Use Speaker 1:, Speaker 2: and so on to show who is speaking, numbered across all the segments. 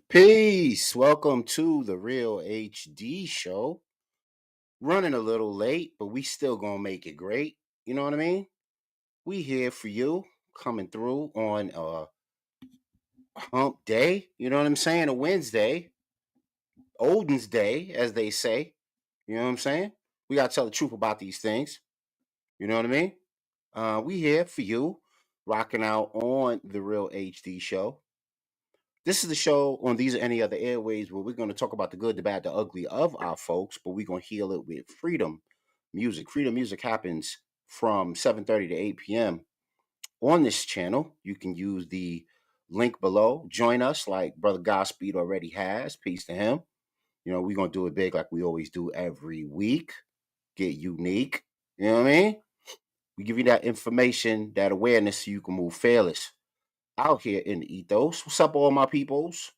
Speaker 1: Peace. Welcome to the Real HD show. Running a little late, but we still gonna make it great. You know what I mean? We here for you, coming through on a hump day. You know what I'm saying? A Wednesday, Odin's Day, as they say. You know what I'm saying? We gotta tell the truth about these things. You know what I mean? We here for you, rocking out on the Real HD show. This is the show on these or any other airways where we're going to talk about the good, the bad, the ugly of our folks, but we're going to heal it with freedom music. Freedom music happens from 7:30 to 8 p.m. on this channel. You can use the link below. Join us like Brother Godspeed already has. Peace to him. You know, we're going to do it big like we always do every week. Get unique. You know what I mean? We give you that information, that awareness so you can move fearless out here in the ethos. What's up, all my peoples?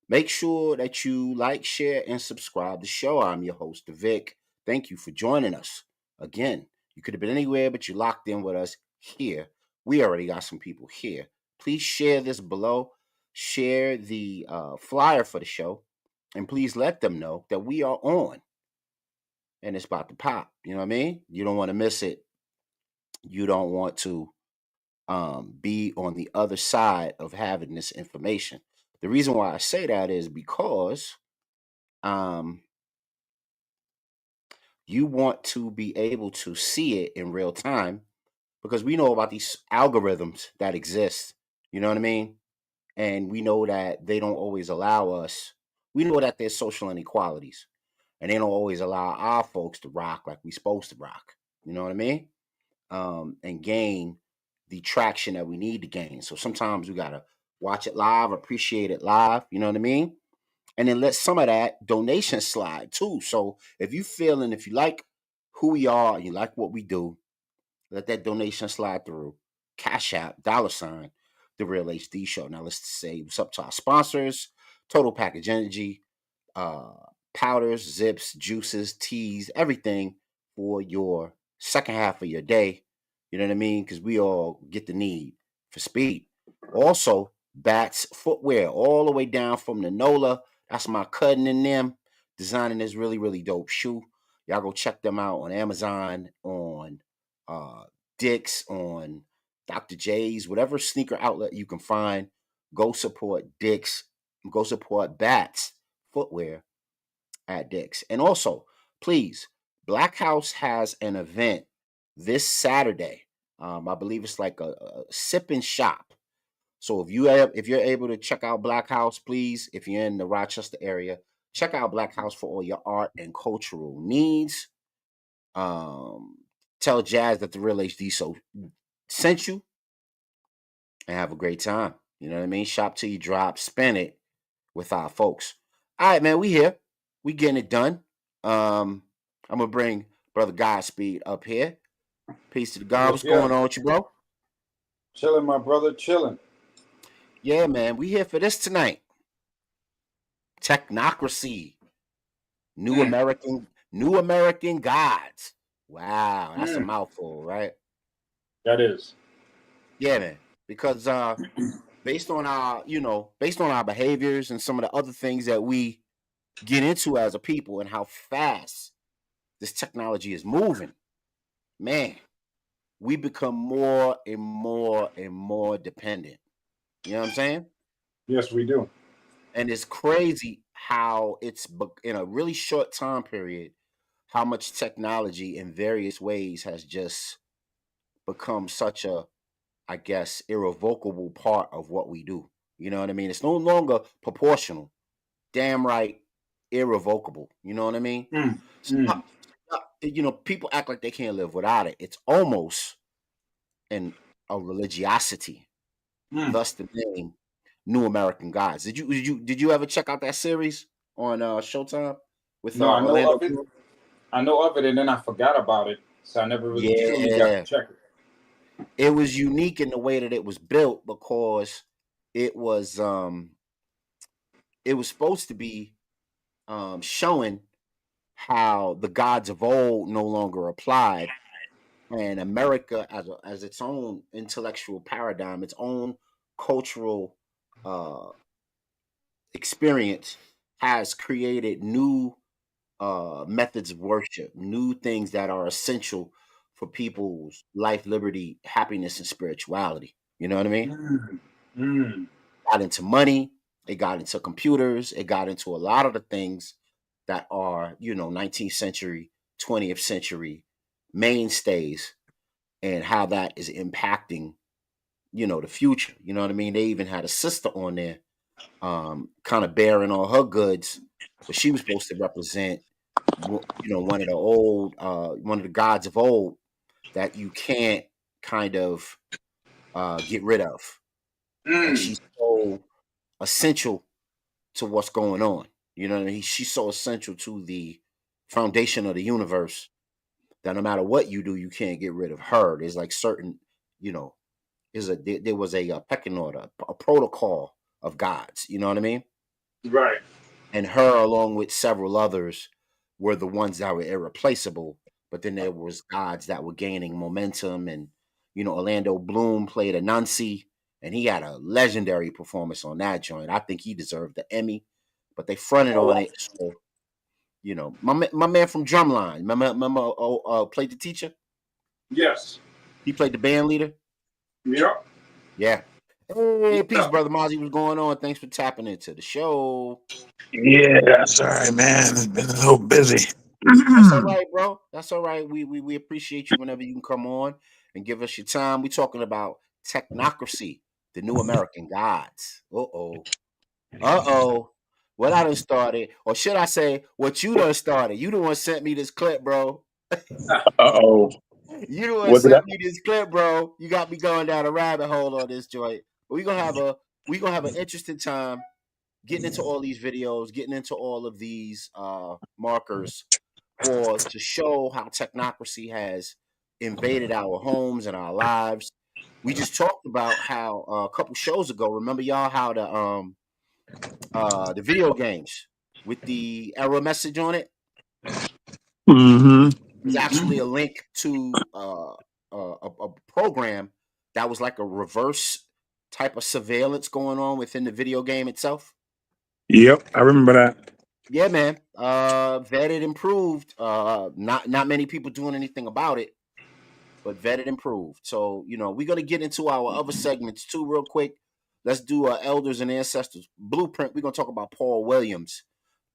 Speaker 1: Make sure that you like, share, and subscribe to the show. I'm your host, Vic. Thank you for joining us. Again, you could have been anywhere, but you locked in with us here. We already got some people here. Please share this below. Share the flyer for the show. And please let them know that we are on. And it's about to pop. You know what I mean? You don't want to miss it. You don't want to be on the other side of having this information. The reason why I say that is because um, you want to be able to see it in real time because we know about these algorithms that exist. You know what I mean? And we know that they don't always allow us. We know that there's social inequalities, and they don't always allow our folks to rock like we supposed to rock. You know what I mean? And gain the traction that we need to gain. So sometimes we gotta watch it live, appreciate it live. You know what I mean? And then let some of that donation slide too. So if you feel and if you like who we are, you like what we do, let that donation slide through. Cash App, dollar sign, the Real HD Show. Now let's say what's up to our sponsors: Total Package Energy, uh, powders, zips, juices, teas, everything for your second half of your day. You know what I mean? Because we all get the need for speed. Also, Bats footwear, all the way down from the NOLA. That's my cousin in them designing this really, really dope shoe. Y'all go check them out on Amazon, on uh, Dick's, on Dr. J's, whatever sneaker outlet you can find. Go support Dick's. Go support Bats footwear at Dick's. And also, please, Black House has an event this Saturday. I believe it's like a sip and shop. So if you're able to check out Black House, please, if you're in the Rochester area, check out Black House for all your art and cultural needs. Um, Tell Jazz that the Real HD so sent you and have a great time. You know what I mean? Shop till you drop, spend it with our folks. All right, man, we here. We getting it done. I'm gonna bring Brother Godspeed up here. Peace to the God.
Speaker 2: Yeah,
Speaker 1: What's
Speaker 2: yeah.
Speaker 1: going on with you, bro?
Speaker 2: Chilling, my brother, chilling.
Speaker 1: Yeah, man, we here for this tonight. Technocracy. New
Speaker 2: Mm,
Speaker 1: American New American Gods. Wow, that's a
Speaker 2: mm,
Speaker 1: mouthful, right?
Speaker 2: that is.
Speaker 1: Yeah, man. Because based on our behaviors and some of the other things that we get into as a people and how fast this technology is moving, man, we become more and more and more dependent. You know what I'm saying?
Speaker 2: Yes, we do.
Speaker 1: And it's crazy how in a really short time period, how much technology in various ways has just become such a, I guess, irrevocable part of what we do. You know what I mean? It's no longer proportional. Damn right, irrevocable. You know what I mean?
Speaker 2: Mm,
Speaker 1: So,
Speaker 2: mm,
Speaker 1: people act like they can't live without it. It's almost an a religiosity.
Speaker 2: mm.
Speaker 1: Thus the name New American Gods. Did you ever check out that series on Showtime with
Speaker 2: No, I know
Speaker 1: Orlando
Speaker 2: of it.
Speaker 1: Bloom?
Speaker 2: I know of it, and then I forgot about it, so I never really truly got to
Speaker 1: Yeah,
Speaker 2: check it.
Speaker 1: it was unique in the way that it was built because it was um it was supposed to be showing how the gods of old no longer applied, and America as its own intellectual paradigm, its own cultural uh experience has created new methods of worship, new things that are essential for people's life, liberty, happiness, and spirituality. You know what I mean?
Speaker 2: Mm. Mm.
Speaker 1: Got into money, it got into computers, it got into a lot of the things that are, 19th century, 20th century mainstays, and how that is impacting, the future. You know what I mean? They even had a sister on there, kind of bearing all her goods, but she was supposed to represent, one of the old, one of the gods of old that you can't kind of get rid of, and
Speaker 2: Mm.
Speaker 1: she's so essential to what's going on. You know what I mean? She's so essential to the foundation of the universe that no matter what you do, you can't get rid of her. There's like certain, you know, there was a pecking order, a protocol of gods. You know what I mean?
Speaker 2: Right.
Speaker 1: And her, along with several others, were the ones that were irreplaceable. But then there was gods that were gaining momentum, and Orlando Bloom played Anansi, and he had a legendary performance on that joint. I think he deserved the Emmy, but they fronted
Speaker 2: Oh,
Speaker 1: on
Speaker 2: wow.
Speaker 1: it. So my man from Drumline, remember played the teacher.
Speaker 2: Yes.
Speaker 1: He played the band leader.
Speaker 2: Yep.
Speaker 1: Yeah. Hey, peace,
Speaker 2: Yeah.
Speaker 1: brother Mozzie. What's going on? Thanks for tapping into the show.
Speaker 3: Yeah, sorry, man. It's been a little busy.
Speaker 1: That's all right, bro. That's all right. We appreciate you whenever you can come on and give us your time. We're talking about Technocracy, the new American gods. Uh-oh. Uh-oh. What I done started, or should I say, what you done started. You the one sent me this clip, bro.
Speaker 3: Uh-oh.
Speaker 1: You the one
Speaker 3: What did I?
Speaker 1: sent me this clip, bro. You got me going down a rabbit hole on this joint. But we gonna have an interesting time getting into all these videos, getting into all of these markers for to show how technocracy has invaded our homes and our lives. We just talked about how a couple shows ago. Remember y'all how the video games with the error message on it
Speaker 3: Mm-hmm.
Speaker 1: was actually a link to a program that was like a reverse type of surveillance going on within the video game itself.
Speaker 3: Yep, I remember that.
Speaker 1: Yeah, man. Vetted, improved. Not many people doing anything about it, but vetted, improved. So we're gonna get into our other segments too, real quick. Let's do elders and ancestors blueprint. We're gonna talk about Paul Williams,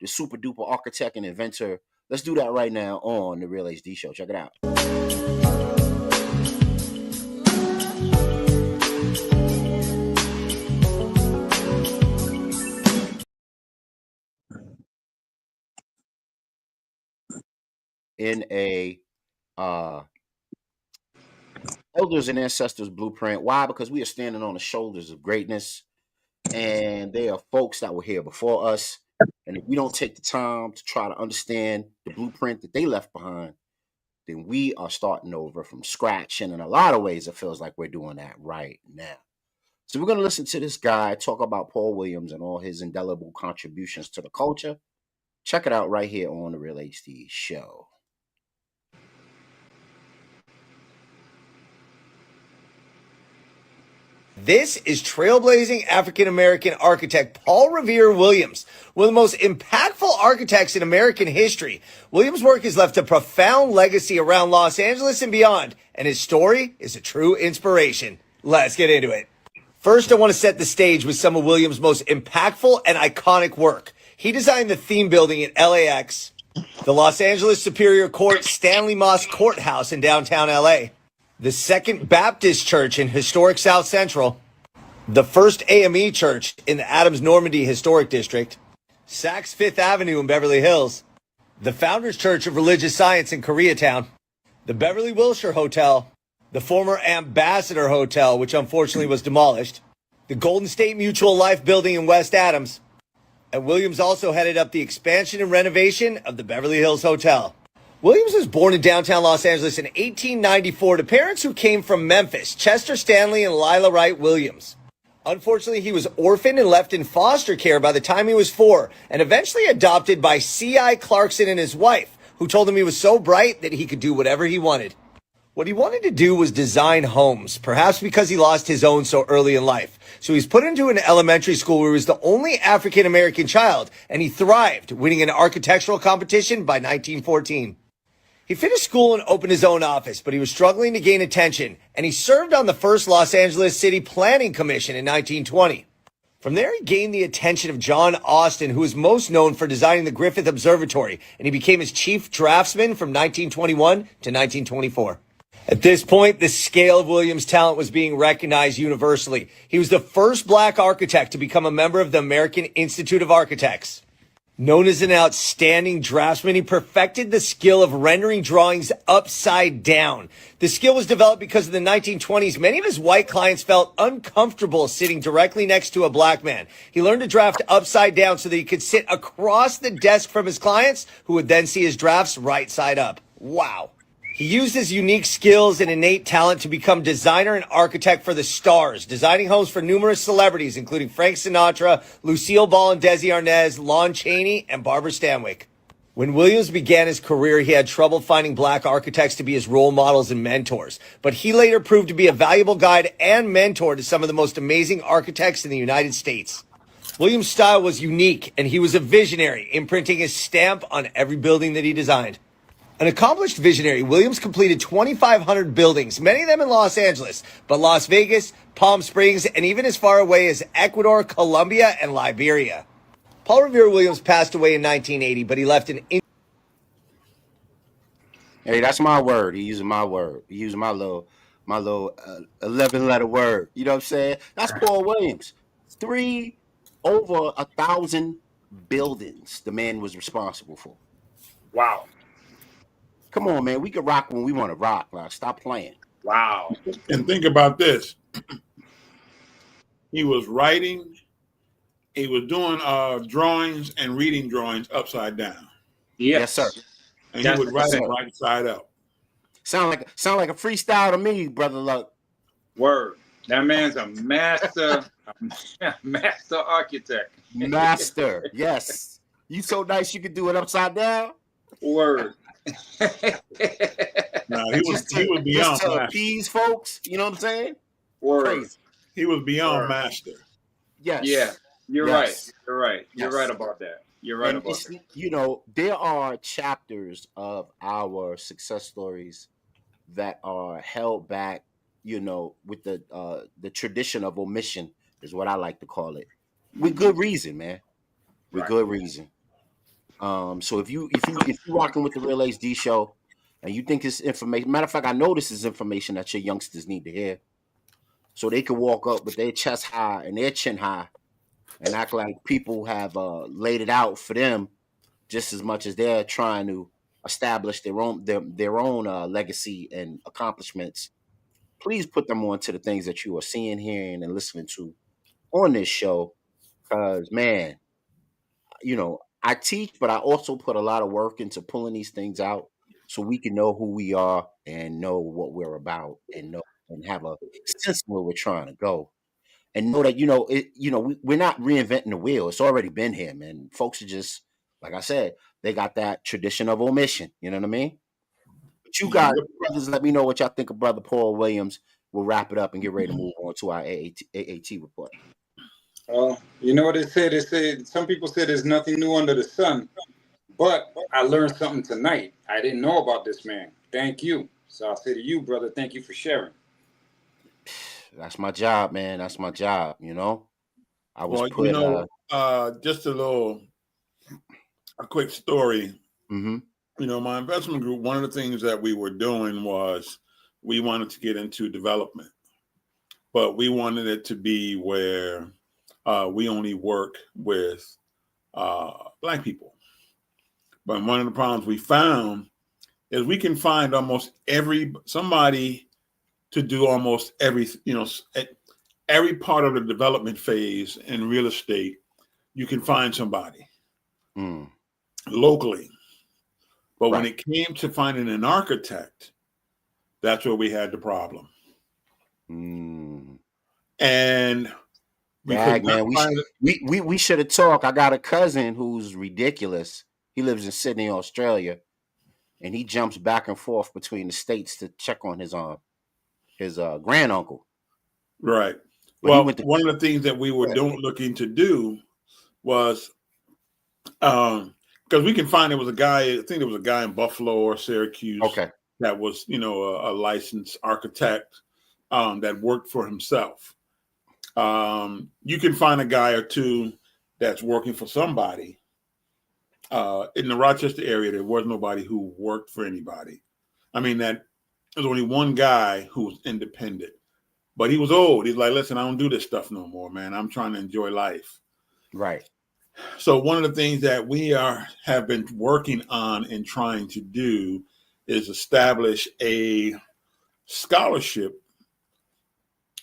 Speaker 1: the super duper architect and inventor. Let's do that right now on the Real HD Show. Check it out. In a elders and ancestors blueprint. Why? Because we are standing on the shoulders of greatness, and they are folks that were here before us. And if we don't take the time to try to understand the blueprint that they left behind, then we are starting over from scratch. And in a lot of ways, it feels like we're doing that right now. So we're going to listen to this guy talk about Paul Williams and all his indelible contributions to the culture. Check it out right here on the Real HD Show.
Speaker 4: This is trailblazing African-American architect Paul Revere Williams, one of the most impactful architects in American history. Williams' work has left a profound legacy around Los Angeles and beyond, and his story is a true inspiration. Let's get into it. First, I want to set the stage with some of Williams' most impactful and iconic work. He designed the theme building at LAX, the Los Angeles Superior Court Stanley Moss Courthouse in downtown LA, the Second Baptist Church in historic South Central, the First AME Church in the Adams-Normandy Historic District, Saks Fifth Avenue in Beverly Hills, the Founders Church of Religious Science in Koreatown, the Beverly Wilshire Hotel, the former Ambassador Hotel, which unfortunately was demolished, the Golden State Mutual Life Building in West Adams, and Williams also headed up the expansion and renovation of the Beverly Hills Hotel. Williams was born in downtown Los Angeles in 1894 to parents who came from Memphis, Chester Stanley and Lila Wright Williams. Unfortunately, he was orphaned and left in foster care by the time he was 4, and eventually adopted by C.I. Clarkson and his wife, who told him he was so bright that he could do whatever he wanted. What he wanted to do was design homes, perhaps because he lost his own so early in life. So he's put into an elementary school where he was the only African-American child, and he thrived, winning an architectural competition by 1914. He finished school and opened his own office, but he was struggling to gain attention, and he served on the first Los Angeles City Planning Commission in 1920. From there, he gained the attention of John Austin, who is most known for designing the Griffith Observatory, and he became his chief draftsman from 1921 to 1924. At this point, the scale of Williams' talent was being recognized universally. He was the first black architect to become a member of the American Institute of Architects. Known as an outstanding draftsman, he perfected the skill of rendering drawings upside down. The skill was developed because in the 1920s, many of his white clients felt uncomfortable sitting directly next to a black man. He learned to draft upside down so that he could sit across the desk from his clients, who would then see his drafts right side up. Wow. He used his unique skills and innate talent to become designer and architect for the stars, designing homes for numerous celebrities, including Frank Sinatra, Lucille Ball and Desi Arnaz, Lon Chaney, and Barbara Stanwyck. When Williams began his career, he had trouble finding black architects to be his role models and mentors, but he later proved to be a valuable guide and mentor to some of the most amazing architects in the United States. Williams' style was unique, and he was a visionary, imprinting his stamp on every building that he designed. An accomplished visionary, Williams completed 2,500 buildings, many of them in Los Angeles, but Las Vegas, Palm Springs, and even as far away as Ecuador, Colombia, and Liberia. Paul Revere Williams passed away in 1980, but he left an...
Speaker 1: Hey, that's my word. He using my word. He using my little 11-letter word. You know what I'm saying? That's Paul Williams. Over 1,000 buildings the man was responsible for.
Speaker 2: Wow.
Speaker 1: Come on, man. We can rock when we want to rock. Like, stop playing.
Speaker 2: Wow.
Speaker 3: And think about this. He was writing, he was doing drawings and reading drawings upside down.
Speaker 1: Yes, sir.
Speaker 3: And he would write it right side up.
Speaker 1: Sound like a freestyle to me, Brother Luck.
Speaker 2: Word. That man's a master, master architect.
Speaker 1: Master. Yes. You so nice you could do it upside down.
Speaker 2: Word.
Speaker 3: No, he was beyond
Speaker 1: just to
Speaker 3: master.
Speaker 1: appease folks. You know what I'm saying?
Speaker 2: Word.
Speaker 1: Crazy.
Speaker 3: He was beyond
Speaker 2: Word.
Speaker 3: master.
Speaker 1: Yes.
Speaker 2: Yeah. You're
Speaker 1: Yes.
Speaker 2: right. You're right. You're
Speaker 1: Yes.
Speaker 2: right about that. You're right
Speaker 1: And
Speaker 2: about
Speaker 1: it's,
Speaker 2: that.
Speaker 1: you know, there are chapters of our success stories that are held back, you know, with the tradition of omission is what I like to call it. With good reason, man. With
Speaker 2: Right.
Speaker 1: good reason. So if you rocking with the Real HD show and you think it's information, matter of fact, I know this is information that your youngsters need to hear, so they can walk up with their chest high and their chin high and act like people have laid it out for them just as much as they're trying to establish their own legacy and accomplishments. Please put them on to the things that you are seeing, hearing, and listening to on this show, because man, you know, I teach, but I also put a lot of work into pulling these things out so we can know who we are and know what we're about and know and have a sense of where we're trying to go. And know that, we're not reinventing the wheel. It's already been here, man. Folks are just, like I said, they got that tradition of omission. You know what I mean? But you guys, brothers, let me know what y'all think of Brother Paul Williams. We'll wrap it up and get ready to move on to our AAT report.
Speaker 2: You know what they say? They say some people say there's nothing new under the sun, but I learned something tonight. I didn't know about this man. Thank you. So I'll say to you, brother, thank you for sharing.
Speaker 1: That's my job, man. That's my job. You know, I was
Speaker 3: Well,
Speaker 1: put.
Speaker 3: just a quick story.
Speaker 1: Mm-hmm.
Speaker 3: You know, my investment group, one of the things that we were doing was we wanted to get into development, but we wanted it to be where we only work with Black people. But one of the problems we found is we can find almost somebody to do almost every part of the development phase in real estate. You can find somebody locally. But when it came to finding an architect, that's where we had the problem. And
Speaker 1: we should have talked. I got a cousin who's ridiculous. He lives in Sydney, Australia. and he jumps back and forth between the states to check on his granduncle.
Speaker 3: Right.
Speaker 1: But he
Speaker 3: Well,
Speaker 1: went to
Speaker 3: one of the things that we were looking to do was, because we can find there was a guy, I think there was a guy in Buffalo or Syracuse
Speaker 1: okay.
Speaker 3: that was, a licensed architect that worked for himself. You can find a guy or two that's working for somebody. In the Rochester area, there was nobody who worked for anybody. I mean, that there's only one guy who was independent, but he was old. He's like, listen, I don't do this stuff no more, man. I'm trying to enjoy life.
Speaker 1: Right.
Speaker 3: So one of the things that we have been working on and trying to do is establish a scholarship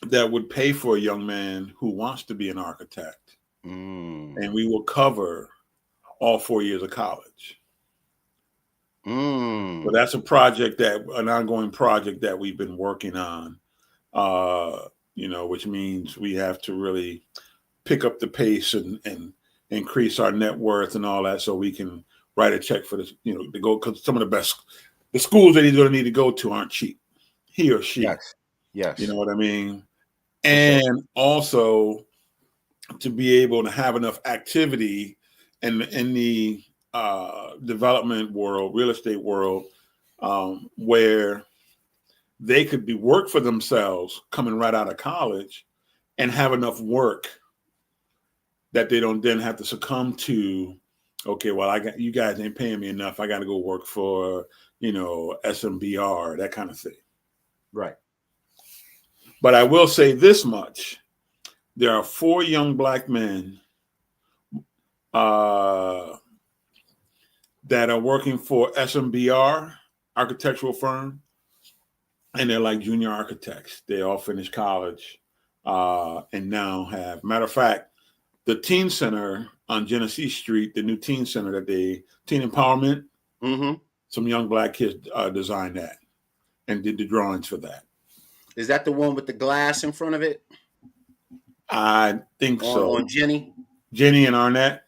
Speaker 3: that would pay for a young man who wants to be an architect. And we will cover all 4 years of college. So that's an ongoing project that we've been working on, which means we have to really pick up the pace and increase our net worth and all that, so we can write a check for this, to go, because some of the schools that he's going to need to go to aren't cheap, he or she.
Speaker 1: Yes.
Speaker 3: You know what I mean? And also to be able to have enough activity in the development world, real estate world, where they could work for themselves coming right out of college and have enough work that they don't then have to succumb to, okay, well, you guys ain't paying me enough, I got to go work for, SMBR, that kind of thing.
Speaker 1: Right.
Speaker 3: But I will say this much. There are 4 young black men that are working for SMBR, architectural firm, and they're like junior architects. They all finished college and now have, matter of fact, the teen center on Genesee Street, the new teen center teen empowerment, some young black kids designed that and did the drawings for that.
Speaker 1: Is that the one with the glass in front of it?
Speaker 3: I think so.
Speaker 1: On Jenny
Speaker 3: and Arnett?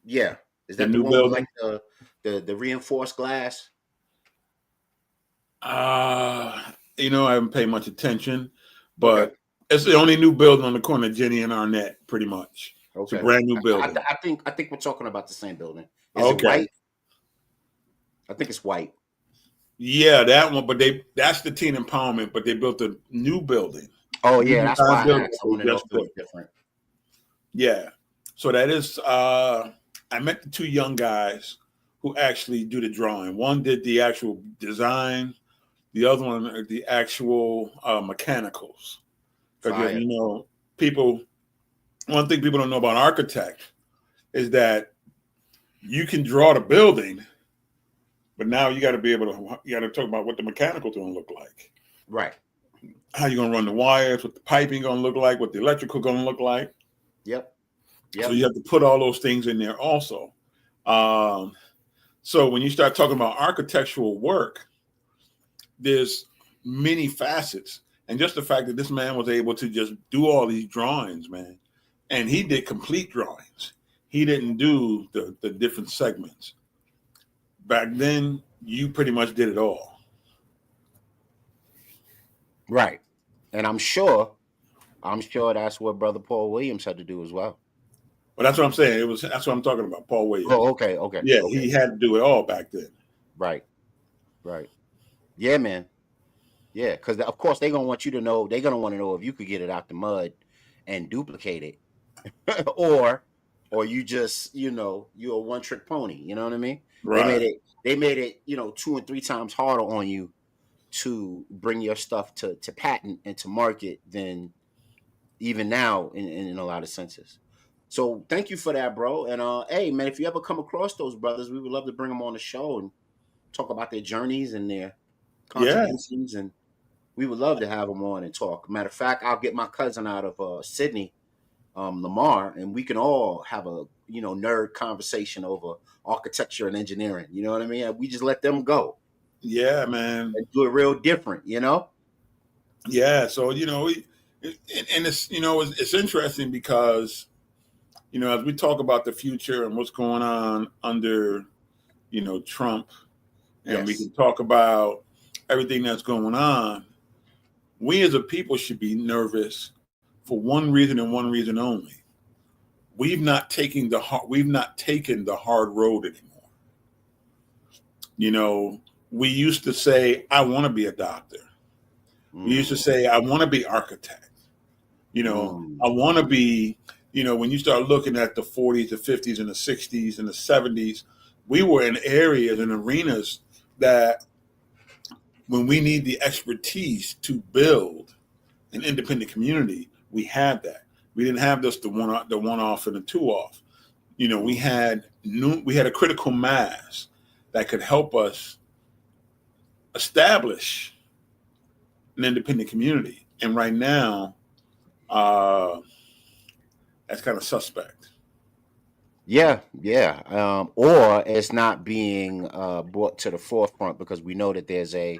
Speaker 1: Yeah. Is that the
Speaker 3: new
Speaker 1: one
Speaker 3: building?
Speaker 1: with like the reinforced glass?
Speaker 3: I haven't paid much attention, but it's the only new building on the corner of Jenny and Arnett, pretty much. Okay. It's a brand new building.
Speaker 1: I think we're talking about the same building. Is it white? I think it's white.
Speaker 3: Yeah, that one, but that's the teen empowerment, but they built a new building.
Speaker 1: Oh yeah, that's why I asked. I want to know if it was different.
Speaker 3: Yeah. So that is I met the 2 young guys who actually do the drawing. One did the actual design, the other one the actual mechanicals. Because one thing people don't know about architect is that you can draw the building, but now you got to talk about what the mechanical's going to look like.
Speaker 1: Right.
Speaker 3: How you going to run the wires, what the piping going to look like, what the electrical going to look like.
Speaker 1: Yep.
Speaker 3: So you have to put all those things in there also. So when you start talking about architectural work, there's many facets. And just the fact that this man was able to just do all these drawings, man, and he did complete drawings. He didn't do the different segments. Back then, you pretty much did it all.
Speaker 1: Right. And I'm sure that's what Brother Paul Williams had to do as well.
Speaker 3: Well, that's what I'm saying. That's what I'm talking about, Paul Williams.
Speaker 1: Oh, okay.
Speaker 3: Yeah, he had to do it all back then.
Speaker 1: Right. Yeah, man. Yeah, because of course they're gonna want you to know. They're gonna want to know if you could get it out the mud and duplicate it, or you just you're a one-trick pony. You know what I mean?
Speaker 3: Right.
Speaker 1: They made it 2 and 3 times harder on you to bring your stuff to patent and to market than even now in a lot of senses. So thank you for that, bro. And hey, man, if you ever come across those brothers, we would love to bring them on the show and talk about their journeys and their contributions. And we would love to have them on and talk. Matter of fact, I'll get my cousin out of Sydney, Lamar, and we can all have a nerd conversation over architecture and engineering. You know what I mean? We just let them go.
Speaker 3: Yeah, man.
Speaker 1: And do it real different,
Speaker 3: Yeah. So and it's it's interesting because as we talk about the future and what's going on under Trump, and we
Speaker 1: Yes.
Speaker 3: can talk about everything that's going on, we as a people should be nervous for one reason and one reason only. We've not taken the hard road anymore. You know, we used to say, I want to be a doctor. We used to say, I want to be architect. You know, I want to be, you know, when you start looking at the 40s, the 50s, and the 60s, and the 70s, we were in areas and arenas that when we need the expertise to build an independent community, we had that. We didn't have just the one off and the two off. You know, we had a critical mass that could help us establish an independent community. And right now, that's kind of suspect.
Speaker 1: Yeah, yeah. Or it's not being brought to the forefront because we know that as a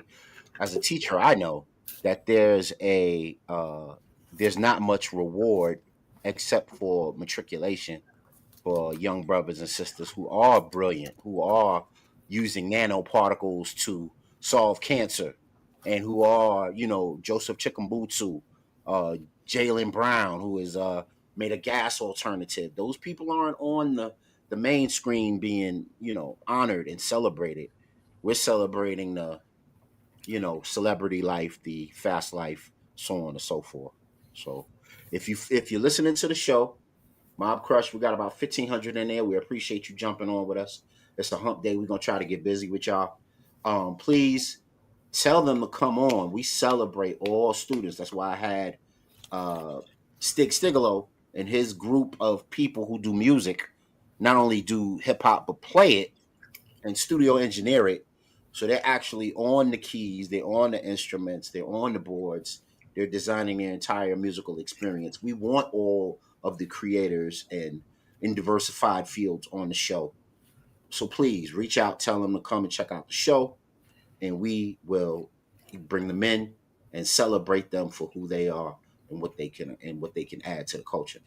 Speaker 1: teacher, I know that there's not much reward except for matriculation for young brothers and sisters who are brilliant, who are using nanoparticles to solve cancer, and who are, Joseph Chikumbutsu, uh, Jalen Brown, who is made a gas alternative. Those people aren't on the main screen being, honored and celebrated. We're celebrating the, celebrity life, the fast life, so on and so forth. So if you're listening to the show, Mob Crush, we got about 1,500 in there. We appreciate you jumping on with us. It's a hump day. We're gonna try to get busy with y'all. Please tell them to come on. We celebrate all students. That's why I had Stig Stigalo and his group of people who do music, not only do hip hop but play it and studio engineer it. So they're actually on the keys, they're on the instruments, they're on the boards, they're designing their entire musical experience. We want all of the creators and in diversified fields on the show. So please reach out, tell them to come and check out the show, and we will bring them in and celebrate them for who they are and what they can add to the culture.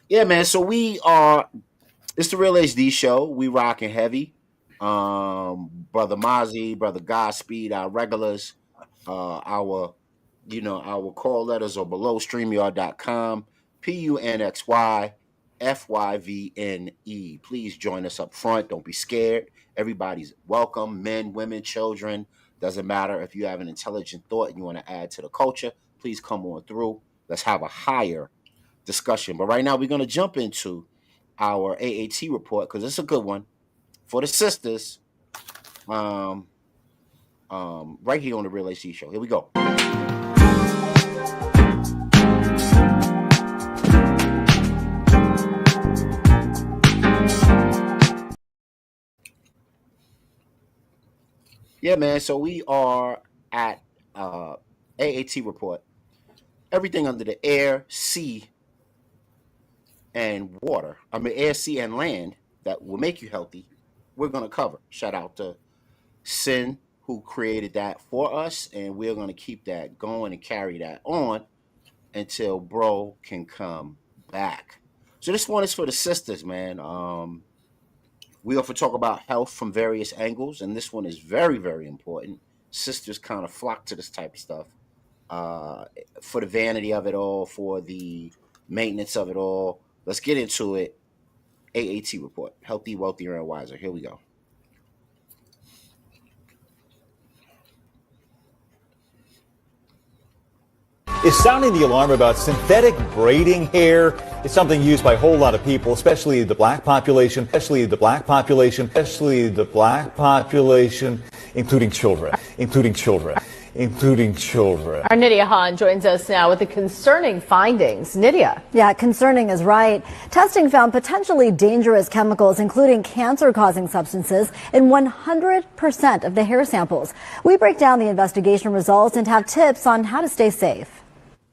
Speaker 1: Yeah, man. So it's the Real HD show. We rocking heavy. Brother Mozzie, Brother Godspeed, our regulars, our call letters are below StreamYard.com, PUNXYFYVNE. Please join us up front. Don't be scared. Everybody's welcome. Men, women, children. Doesn't matter. If you have an intelligent thought and you want to add to the culture, please come on through. Let's have a higher discussion. But right now we're going to jump into our AAT report because it's a good one for the sisters. Right here on the Real AC Show. Here we go. Yeah, man. So we are at AAT report. Everything under the air, sea, and water. I mean, air, sea, and land that will make you healthy. We're gonna cover. Shout out to Sin who created that for us, and we're gonna keep that going and carry that on until bro can come back. So this one is for the sisters, man. We often talk about health from various angles, and this one is very, very important. Sisters kind of flock to this type of stuff for the vanity of it all, for the maintenance of it all. Let's get into it. AAT report: healthy, wealthier, and wiser. Here we go.
Speaker 5: Is sounding the alarm about synthetic braiding hair. It's something used by a whole lot of people, especially the black population, including children.
Speaker 6: Our Nydia Hahn joins us now with the concerning findings. Nydia.
Speaker 7: Yeah, concerning is right. Testing found potentially dangerous chemicals, including cancer-causing substances, in 100% of the hair samples. We break down the investigation results and have tips on how to stay safe.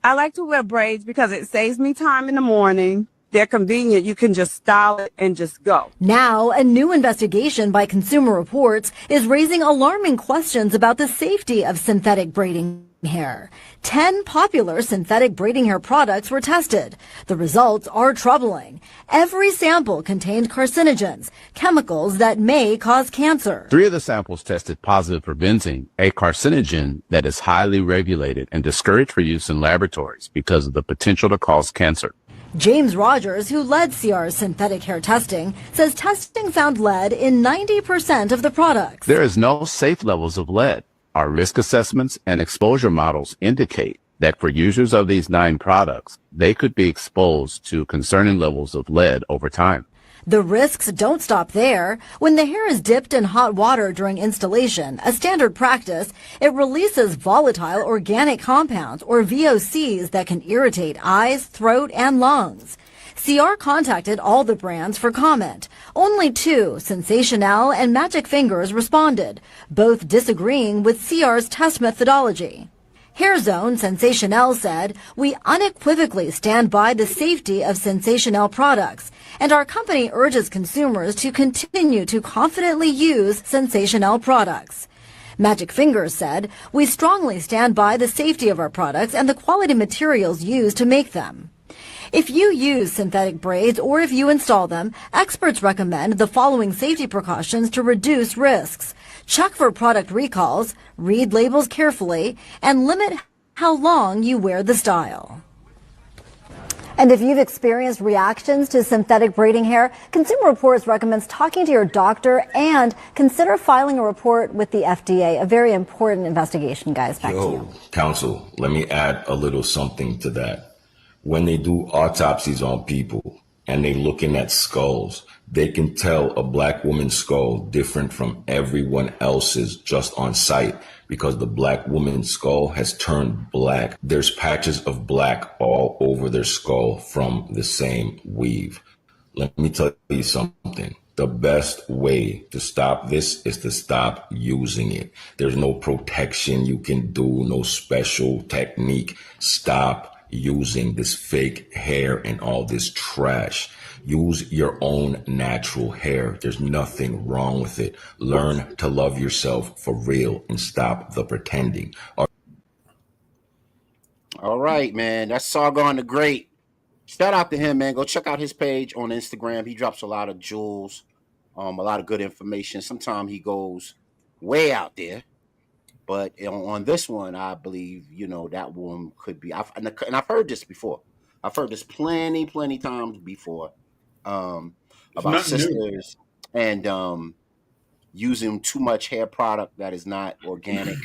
Speaker 8: I like to wear braids because it saves me time in the morning. they're convenient. You can just style it and just go.
Speaker 7: Now, a new investigation by Consumer Reports is raising alarming questions about the safety of synthetic braiding hair. 10 popular synthetic braiding hair products were tested. The results are troubling. Every sample contained carcinogens, chemicals that may cause cancer.
Speaker 9: 3 of the samples tested positive for benzene, a carcinogen that is highly regulated and discouraged for use in laboratories because of the potential to cause cancer.
Speaker 7: James Rogers, who led CR's synthetic hair testing, says testing found lead in 90% of the products.
Speaker 9: There is no safe levels of lead. Our risk assessments and exposure models indicate that for users of these 9 products, they could be exposed to concerning levels of lead over time.
Speaker 7: The risks don't stop there. When the hair is dipped in hot water during installation, a standard practice, it releases volatile organic compounds, or VOCs, that can irritate eyes, throat, and lungs. CR contacted all the brands for comment. Only 2, Sensational and Magic Fingers, responded, both disagreeing with CR's test methodology. HairZone Sensational said, "We unequivocally stand by the safety of Sensational products, and our company urges consumers to continue to confidently use Sensational products." Magic Fingers said, "We strongly stand by the safety of our products and the quality materials used to make them." If you use synthetic braids or if you install them, experts recommend the following safety precautions to reduce risks. Check for product recalls, read labels carefully, and limit how long you wear the style. And if you've experienced reactions to synthetic braiding hair, Consumer Reports recommends talking to your doctor and consider filing a report with the FDA. A very important investigation, guys. Back to you.
Speaker 10: Counsel, let me add a little something to that. When they do autopsies on people and they looking at skulls, they can tell a black woman's skull different from everyone else's just on sight because the black woman's skull has turned black. There's patches of black all over their skull from the same weave. Let me tell you something. The best way to stop this is to stop using it. There's no protection you can do, no special technique. Stop using this fake hair and all this trash. Use your own natural hair. There's nothing wrong with it. Learn to love yourself for real and stop the pretending.
Speaker 1: All right, man. That's Sargon the Great. Shout out to him, man. Go check out his page on Instagram. He drops a lot of jewels, a lot of good information. Sometimes he goes way out there. But on this one, I believe, that one could be. And I've heard this before. I've heard this plenty times before about sisters and using too much hair product that is not organic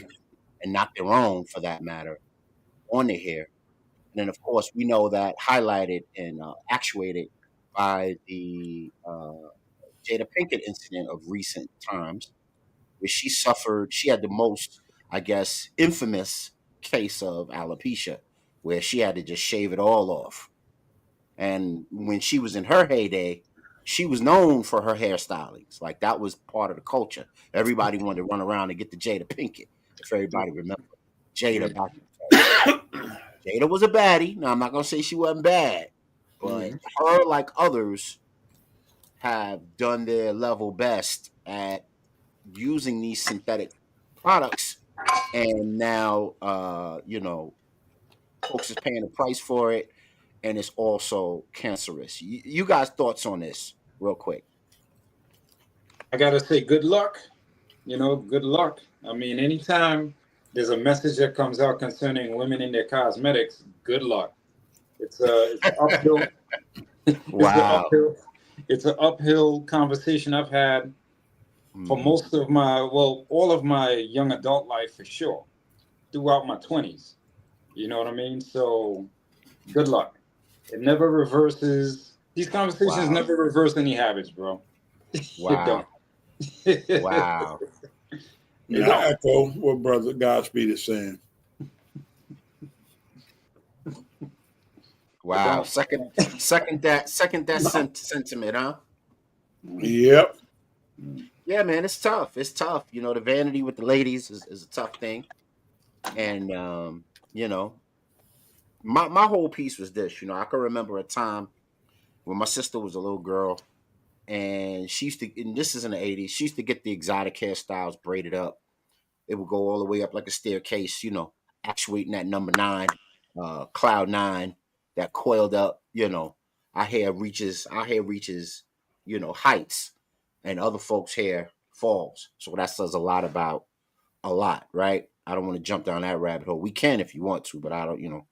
Speaker 1: and not their own, for that matter, on their hair. And then, of course, we know that highlighted and actuated by the Jada Pinkett incident of recent times, where she had the most, I guess, infamous case of alopecia, where she had to just shave it all off. And when she was in her heyday, she was known for her hairstylings. Like, that was part of the culture. Everybody wanted to run around and get the Jada Pinkett, if everybody remember. Jada back in the day. Jada was a baddie. Now, I'm not going to say she wasn't bad, but her, like others, have done their level best at using these synthetic products. And now, folks is paying the price for it, and it's also cancerous. You guys' thoughts on this, real quick?
Speaker 2: I gotta say, good luck. Good luck. I mean, anytime there's a message that comes out concerning women in their cosmetics, good luck. It's an uphill.
Speaker 1: Wow.
Speaker 2: It's an uphill conversation I've had for most of all of my young adult life, for sure, throughout my 20s. You know what I mean? So, good luck. It never reverses. These conversations never reverse any habits, bro.
Speaker 1: Wow.
Speaker 2: It don't.
Speaker 1: Wow.
Speaker 3: I echo what Brother Godspeed is saying.
Speaker 1: Wow. Second that sentiment, huh?
Speaker 3: Yep.
Speaker 1: Yeah, man, it's tough. It's tough. The vanity with the ladies is a tough thing. And my whole piece was this. I can remember a time when my sister was a little girl, and she used to. And this is in the '80s. She used to get the exotic hairstyles braided up. It would go all the way up like a staircase, actuating that number 9, cloud 9, that coiled up. Our hair reaches, heights, and other folks' hair falls. So that says a lot about a lot, right? I don't want to jump down that rabbit hole. We can if you want to, but I don't.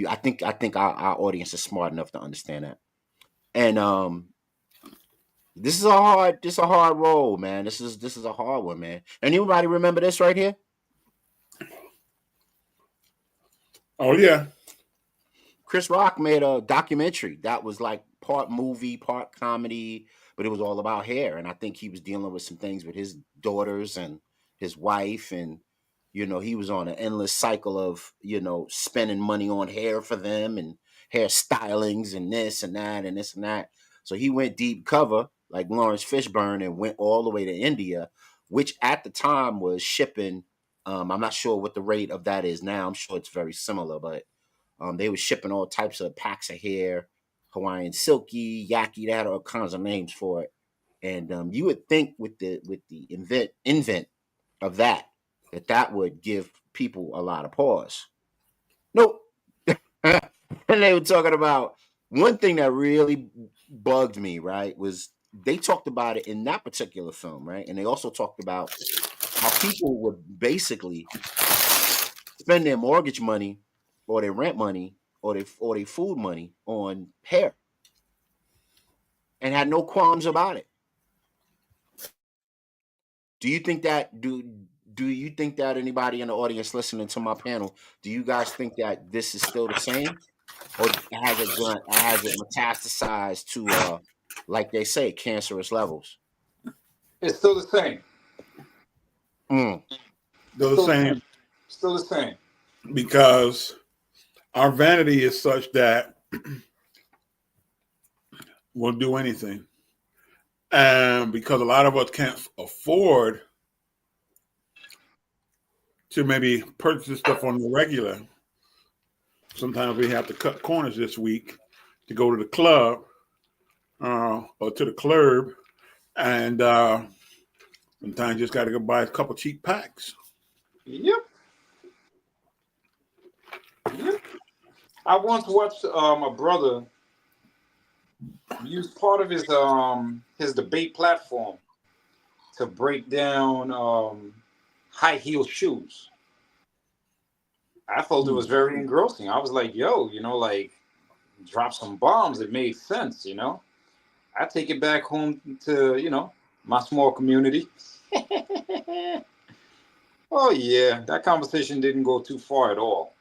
Speaker 1: I think our audience is smart enough to understand that. And this is a hard role, man. This is a hard one, man. Anybody remember this right here?
Speaker 3: Oh yeah.
Speaker 1: Chris Rock made a documentary that was like part movie, part comedy, but it was all about hair. And I think he was dealing with some things with his daughters and his wife. And, he was on an endless cycle of, spending money on hair for them and hair stylings and this and that and this and that. So he went deep cover like Lawrence Fishburne and went all the way to India, which at the time was shipping. I'm not sure what the rate of that is now. I'm sure it's very similar, but they were shipping all types of packs of hair, Hawaiian silky, yaki. They had all kinds of names for it. And you would think with the invent of that would give people a lot of pause. Nope. And they were talking about one thing that really bugged me, right? Was they talked about it in that particular film, right? And they also talked about how people would basically spend their mortgage money or their rent money or their food money on hair and had no qualms about it. Do you think that anybody in the audience listening to my panel, do you guys think that this is still the same? Or has it metastasized to like they say, cancerous levels?
Speaker 2: It's still the same.
Speaker 3: Still the same.
Speaker 2: Still the same.
Speaker 3: Because our vanity is such that we'll do anything. And because a lot of us can't afford to maybe purchase stuff on the regular, sometimes we have to cut corners this week to go to the club or to the club. And sometimes you just got to go buy a couple cheap packs.
Speaker 2: Yep. I once watched a brother use part of his debate platform to break down high heel shoes. I felt it was very engrossing. I was like, yo, like drop some bombs. It made sense, I take it back home to, my small community. Oh yeah, that conversation didn't go too far at all.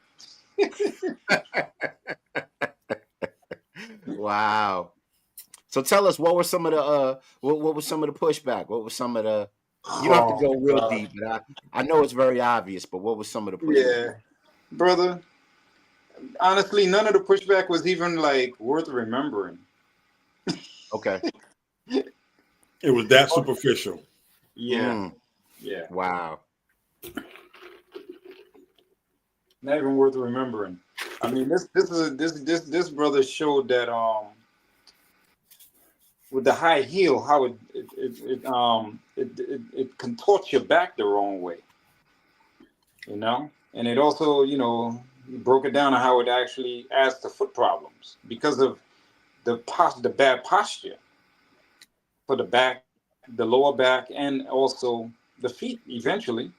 Speaker 1: Wow. So tell us, what were some of the what was some of the pushback? What was some of the you don't have to go real deep, but I know it's very obvious, but what was some of the pushback?
Speaker 2: Yeah, brother. Honestly, none of the pushback was even like worth remembering.
Speaker 1: Okay.
Speaker 3: It was that superficial.
Speaker 2: Yeah. Yeah.
Speaker 1: Wow.
Speaker 2: Not even worth remembering. I mean, this brother showed that with the high heel, how it contorts your back the wrong way, and it also broke it down on how it actually adds to foot problems because of the bad posture for the back, the lower back, and also the feet eventually,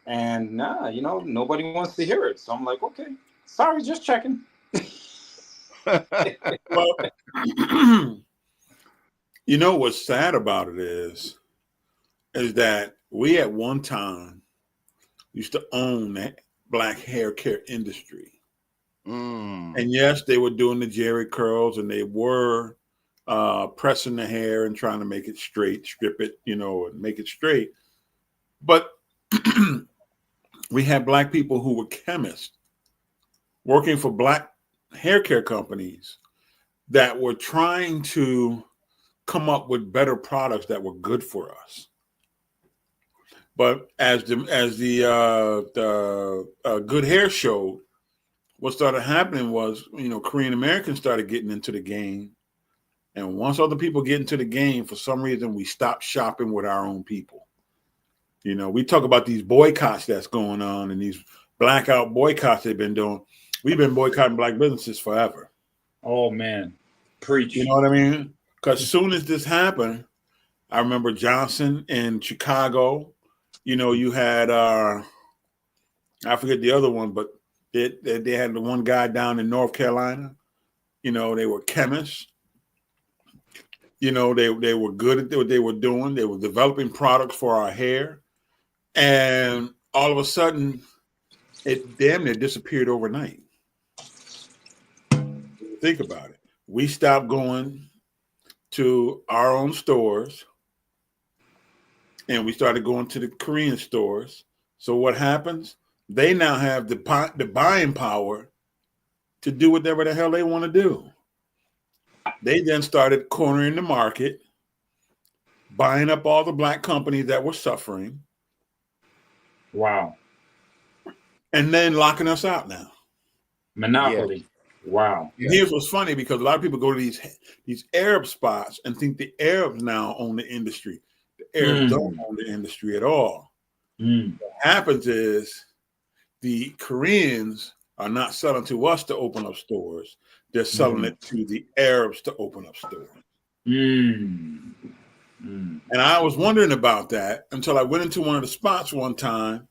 Speaker 2: and nobody wants to hear it. So I'm like, okay, sorry, just checking.
Speaker 3: Well, what's sad about it is that we at one time used to own that black hair care industry. And yes, they were doing the Jerry curls and they were pressing the hair and trying to make it straight, strip it, and make it straight. But we had black people who were chemists working for black hair care companies that were trying to come up with better products that were good for us. But as the good hair showed, what started happening was, Korean Americans started getting into the game. And once other people get into the game, for some reason, we stopped shopping with our own people. We talk about these boycotts that's going on and these blackout boycotts they've been doing. We've been boycotting black businesses forever.
Speaker 2: Oh, man. Preach.
Speaker 3: You know what I mean? Because as soon as this happened, I remember Johnson in Chicago. You had, I forget the other one, but they had the one guy down in North Carolina. They were chemists. They were good at what they were doing. They were developing products for our hair. And all of a sudden, it damn near disappeared overnight. Think about it. We stopped going to our own stores and we started going to the Korean stores. So what happens? They now have the buying power to do whatever the hell they want to do. They then started cornering the market, buying up all the black companies that were suffering.
Speaker 2: Wow.
Speaker 3: And then locking us out now.
Speaker 2: Monopoly. Yeah. Wow.
Speaker 3: Here's what's funny, because a lot of people go to these Arab spots and think the Arabs now own the industry. The Arabs don't own the industry at all. What happens is the Koreans are not selling to us to open up stores. They're selling it to the Arabs to open up stores. And I was wondering about that until I went into one of the spots one time,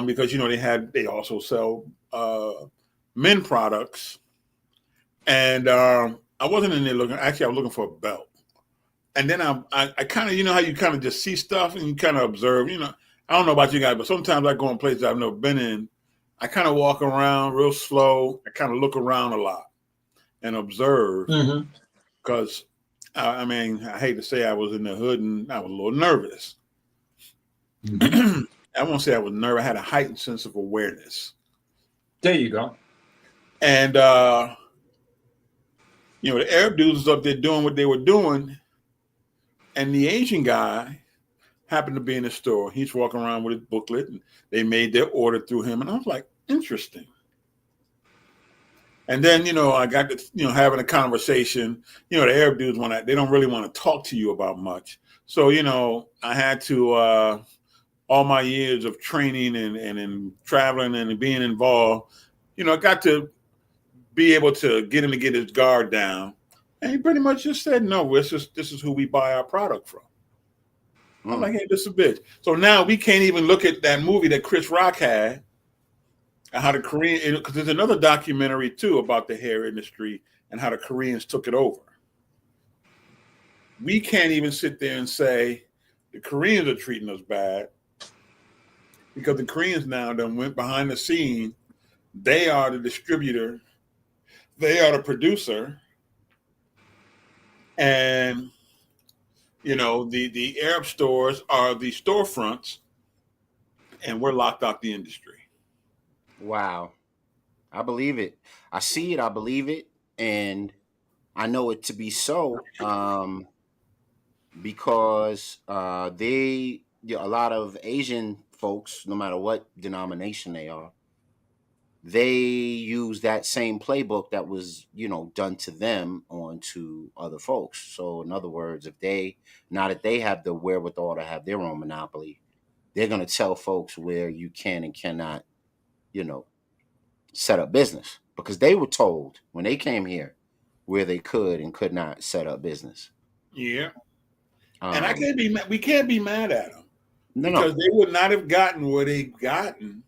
Speaker 3: because they also sell men products, and I wasn't in there looking. Actually, I was looking for a belt, and then I kind of, how you kind of just see stuff and you kind of observe. I don't know about you guys, but sometimes I go in places I've never been in. I kind of walk around real slow. I kind of look around a lot and observe, because I hate to say I was in the hood and I was a little nervous. I won't say I was nervous. I had a heightened sense of awareness.
Speaker 2: There you go.
Speaker 3: And, the Arab dudes was up there doing what they were doing. And the Asian guy happened to be in the store. He's walking around with his booklet, and they made their order through him. And I was like, interesting. And then, I got to, having a conversation. The Arab dudes, they don't really want to talk to you about much. So, I had to, all my years of training and traveling and being involved, I got to be able to get him to get his guard down. And he pretty much just said, no, this is who we buy our product from. I'm like, hey, this is a bitch. So now we can't even look at that movie that Chris Rock had, how the Korean, because there's another documentary too about the hair industry and how the Koreans took it over. We can't even sit there and say the Koreans are treating us bad, because the Koreans now done went behind the scene. They are the distributor. They are the producer. And, the Arab stores are the storefronts, and we're locked out the industry.
Speaker 1: Wow. I believe it. I see it. I believe it. And I know it to be so, because a lot of Asian folks, no matter what denomination they are, they use that same playbook that was, done to them onto other folks. So in other words, now that they have the wherewithal to have their own monopoly, they're going to tell folks where you can and cannot, set up business, because they were told when they came here where they could and could not set up business.
Speaker 3: Yeah. And we can't be mad at them,
Speaker 1: because
Speaker 3: they would not have gotten what they've gotten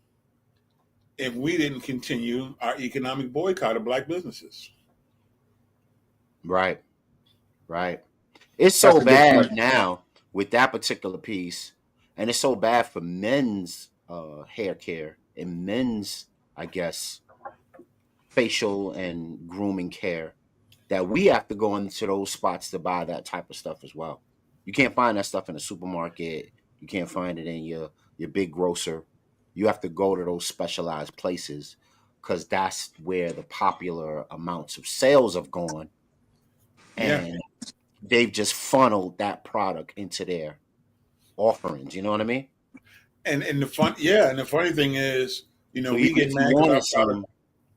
Speaker 3: if we didn't continue our economic boycott of black businesses.
Speaker 1: Right. It's so bad now with that particular piece, and it's so bad for men's hair care and men's, I guess, facial and grooming care, that we have to go into those spots to buy that type of stuff as well. You can't find that stuff in the supermarket. You can't find it in your big grocer. You have to go to those specialized places, because that's where the popular amounts of sales have gone. And they've just funneled that product into their offerings. You know what I mean?
Speaker 3: And the funny thing is,
Speaker 1: So
Speaker 3: we get mad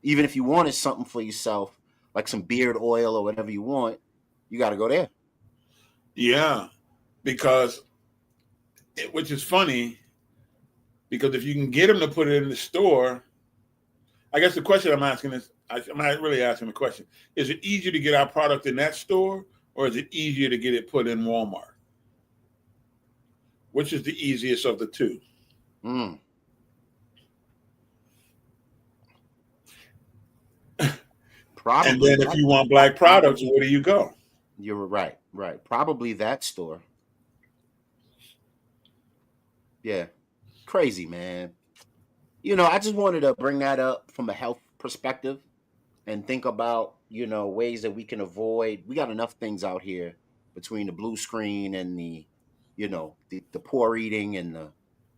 Speaker 1: Even if you wanted something for yourself, like some beard oil or whatever you want, you got to go there.
Speaker 3: Yeah, because which is funny, because if you can get them to put it in the store, I guess the question I'm asking is, I'm not really asking the question, is it easier to get our product in that store, or is it easier to get it put in Walmart? Which is the easiest of the two?
Speaker 1: Probably.
Speaker 3: And then if you want black products, where do you go?
Speaker 1: You're right. Probably that store. Yeah. Crazy, man. I just wanted to bring that up from a health perspective and think about, ways that we can avoid. We got enough things out here between the blue screen and the poor eating and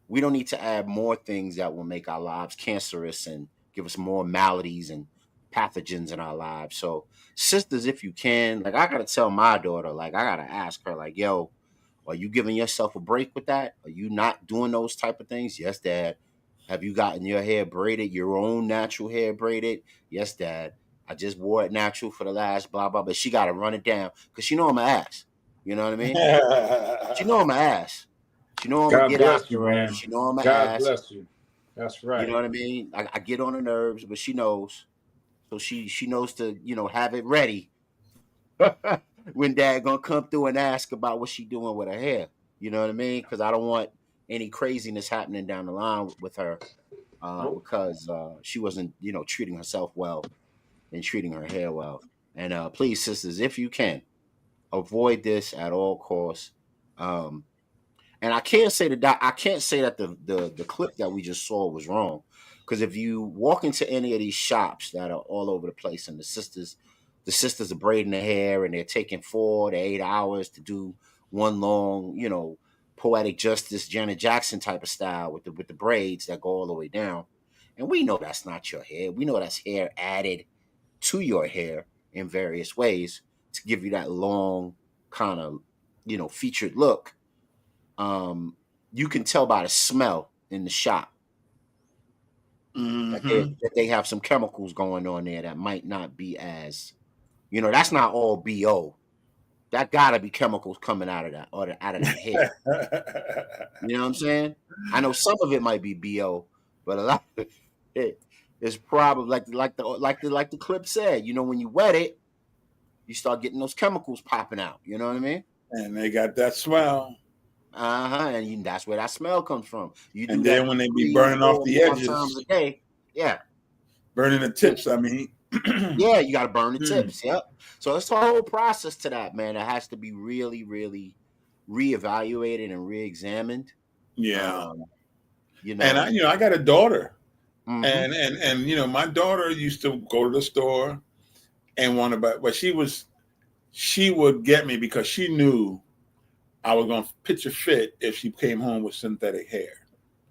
Speaker 1: we don't need to add more things that will make our lives cancerous and give us more maladies and pathogens in our lives. So, sisters, if you can, like, I gotta tell my daughter, like, I gotta ask her, like, yo, are you giving yourself a break with that? Are you not doing those type of things? Yes, Dad. Have you gotten your hair braided, your own natural hair braided? Yes, Dad. I just wore it natural for the last blah blah, but she got to run it down because she know I'm an ass. You know what I mean? She know I'm an ass. She know I'm gonna
Speaker 2: God
Speaker 1: get
Speaker 2: bless
Speaker 1: after
Speaker 2: you,
Speaker 1: her.
Speaker 2: man.
Speaker 1: She know I'm an
Speaker 2: God
Speaker 1: ass.
Speaker 2: bless you. That's right.
Speaker 1: You know what I mean? I get on her nerves, but she knows. So she knows to have it ready when Dad gonna come through and ask about what she doing with her hair. You know what I mean? Because I don't want any craziness happening down the line with her because she wasn't treating herself well and treating her hair well. And please, sisters, if you can, avoid this at all costs. And I can't say that the clip that we just saw was wrong, because if you walk into any of these shops that are all over the place, and the sisters are braiding their hair and they're taking 4 to 8 hours to do one long, poetic justice Janet Jackson type of style with the braids that go all the way down, and we know that's not your hair. We know that's hair added to your hair in various ways to give you that long kind of featured look. You can tell by the smell in the shop that they have some chemicals going on there that might not be as, that's not all BO. That gotta be chemicals coming out of that or out of that hair. You know what I'm saying? I know some of it might be BO, but a lot of it is probably like the clip said. When you wet it, you start getting those chemicals popping out. You know what I mean?
Speaker 3: And they got that smell.
Speaker 1: And that's where that smell comes from. You do
Speaker 3: and
Speaker 1: that
Speaker 3: then when they be burning off the
Speaker 1: 4
Speaker 3: edges,
Speaker 1: times a day. Yeah,
Speaker 3: burning the tips. I mean,
Speaker 1: yeah, you got to burn the tips. Yep. So it's a whole process to that, man. It has to be really, really reevaluated and reexamined.
Speaker 3: Yeah.
Speaker 1: And
Speaker 3: I got a daughter, and my daughter used to go to the store and want to buy, but she would get me because she knew I was going to pitch a fit if she came home with synthetic hair.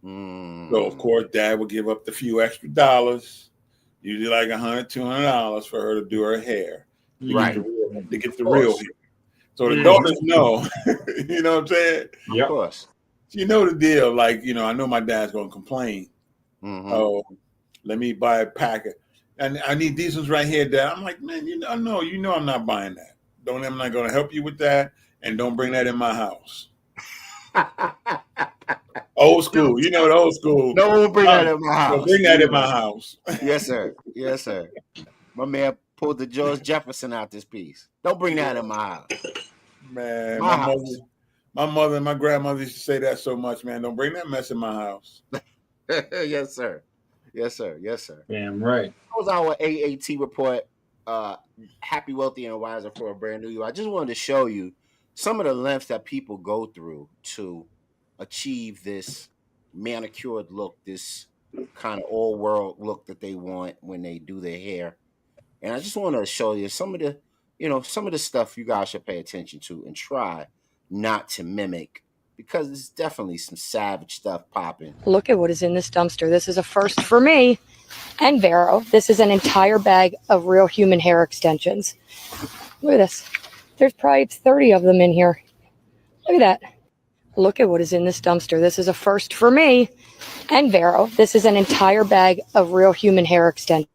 Speaker 3: So of course, Dad would give up the few extra dollars, usually like $100, $200 for her to do her hair, to get the real hair. So the daughters know, you know what I'm saying?
Speaker 1: Of course.
Speaker 3: You know the deal. Like, I know my dad's going to complain. Oh, let me buy a packet. And I need these ones right here, Dad. I'm like, man, I'm not buying that. I'm not going to help you with that. And don't bring that in my house. Old school. The old school.
Speaker 1: Don't bring that in my house.
Speaker 3: Don't bring that in my house.
Speaker 1: Yes, sir. Yes, sir. My man pulled the George Jefferson out this piece. Don't bring that in my house.
Speaker 3: Man, my mother and my grandmother used to say that so much, man. Don't bring that mess in my house.
Speaker 1: Yes, sir. Yes, sir. Yes, sir.
Speaker 2: Damn right.
Speaker 1: That was our AAT report. Happy, wealthy, and wiser for a brand new year. I just wanted to show you some of the lengths that people go through to achieve this manicured look, this kind of all world look that they want when they do their hair. And I just want to show you some of the stuff you guys should pay attention to and try not to mimic, because there's definitely some savage stuff popping.
Speaker 11: Look at what is in this dumpster. This is a first for me and Vero. This is an entire bag of real human hair extensions. Look at this. There's probably 30 of them in here. Look at that. Look at what is in this dumpster. This is a first for me and Vero. This is an entire bag of real human hair extensions.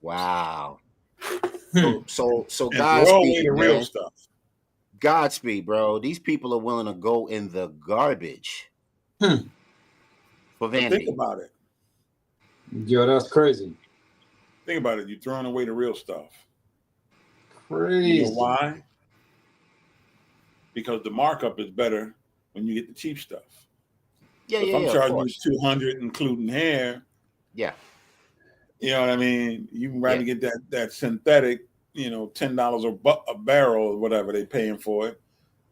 Speaker 1: Wow.
Speaker 2: Hmm.
Speaker 1: So
Speaker 3: And throw away
Speaker 1: Godspeed,
Speaker 3: the real
Speaker 1: man.
Speaker 3: stuff.
Speaker 1: Godspeed, bro. These people are willing to go in the garbage
Speaker 2: Hmm.
Speaker 1: for
Speaker 3: But think
Speaker 1: vanity.
Speaker 3: about it.
Speaker 2: Yo, that's crazy.
Speaker 3: Think about it. You're throwing away the real stuff. You know
Speaker 2: Crazy.
Speaker 3: why? Because the markup is better when you get the cheap stuff.
Speaker 1: Yeah,
Speaker 3: So if I'm
Speaker 1: of
Speaker 3: charging you
Speaker 1: course.
Speaker 3: 200 including hair,
Speaker 1: Yeah,
Speaker 3: you know what I mean? You can rather
Speaker 1: yeah,
Speaker 3: get that synthetic, $10 a barrel or whatever they're paying for it,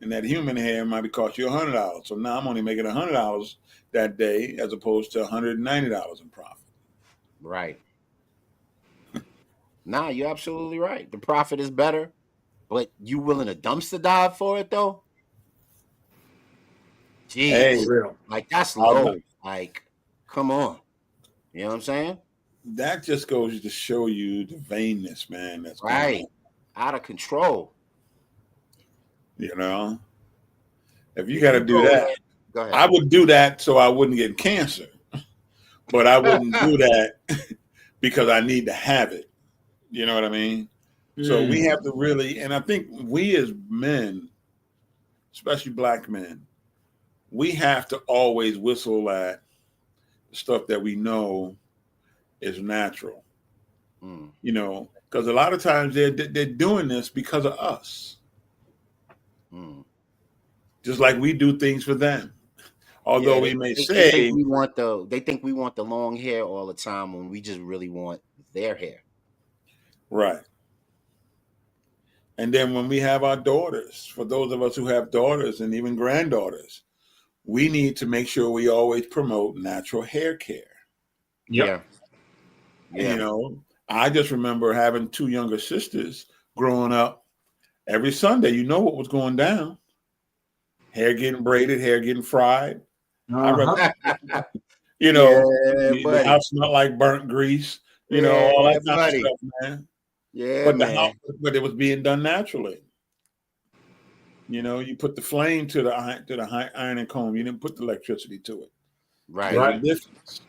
Speaker 3: and that human hair might be cost you $100. So now I'm only making $100 that day as opposed to $190 in profit.
Speaker 1: right. Nah, you're absolutely right. The profit is better, but you willing to dumpster dive for it though?
Speaker 3: Hey,
Speaker 2: For
Speaker 1: Jeez,
Speaker 2: real.
Speaker 1: like that's
Speaker 3: I'm not-
Speaker 1: low. Like, come on. You know what I'm saying?
Speaker 3: that just goes to show you the vainness, man, that's going on.
Speaker 1: Right. Out of control.
Speaker 3: You know, if you
Speaker 1: If
Speaker 3: got to
Speaker 1: you
Speaker 3: do
Speaker 1: go
Speaker 3: that,
Speaker 1: there, go ahead.
Speaker 3: I would do that so I wouldn't get cancer, but I wouldn't do that because I need to have it. You know what I mean? So we
Speaker 2: Hmm.
Speaker 3: have to really, and I think we as men, especially black men, we have to always whistle at stuff that we know is natural.
Speaker 1: Mm,
Speaker 3: Because a lot of times they're doing this because of us,
Speaker 1: mm.
Speaker 3: just like we do things for them.
Speaker 1: Yeah,
Speaker 3: Although we may
Speaker 1: they think
Speaker 3: say,
Speaker 1: we want the long hair all the time when we just really want their hair.
Speaker 3: right. And then when we have our daughters, for those of us who have daughters and even granddaughters, we need to make sure we always promote natural hair care.
Speaker 2: Yep.
Speaker 1: Yeah,
Speaker 3: And,
Speaker 1: yeah.
Speaker 3: I just remember having two younger sisters growing up. Every Sunday, you know what was going down. Hair getting braided, hair getting fried. I
Speaker 2: Uh-huh.
Speaker 3: rather,
Speaker 1: Yeah,
Speaker 3: the
Speaker 1: buddy.
Speaker 3: house smelled like burnt grease, all
Speaker 1: Yeah,
Speaker 3: that kind of
Speaker 1: buddy.
Speaker 3: stuff, man.
Speaker 1: Yeah,
Speaker 3: But the house,
Speaker 1: man.
Speaker 3: but it was being done naturally. You put the flame to the high ironing comb. You didn't put the electricity to it.
Speaker 1: Right,
Speaker 3: There's a
Speaker 2: Right.
Speaker 3: difference.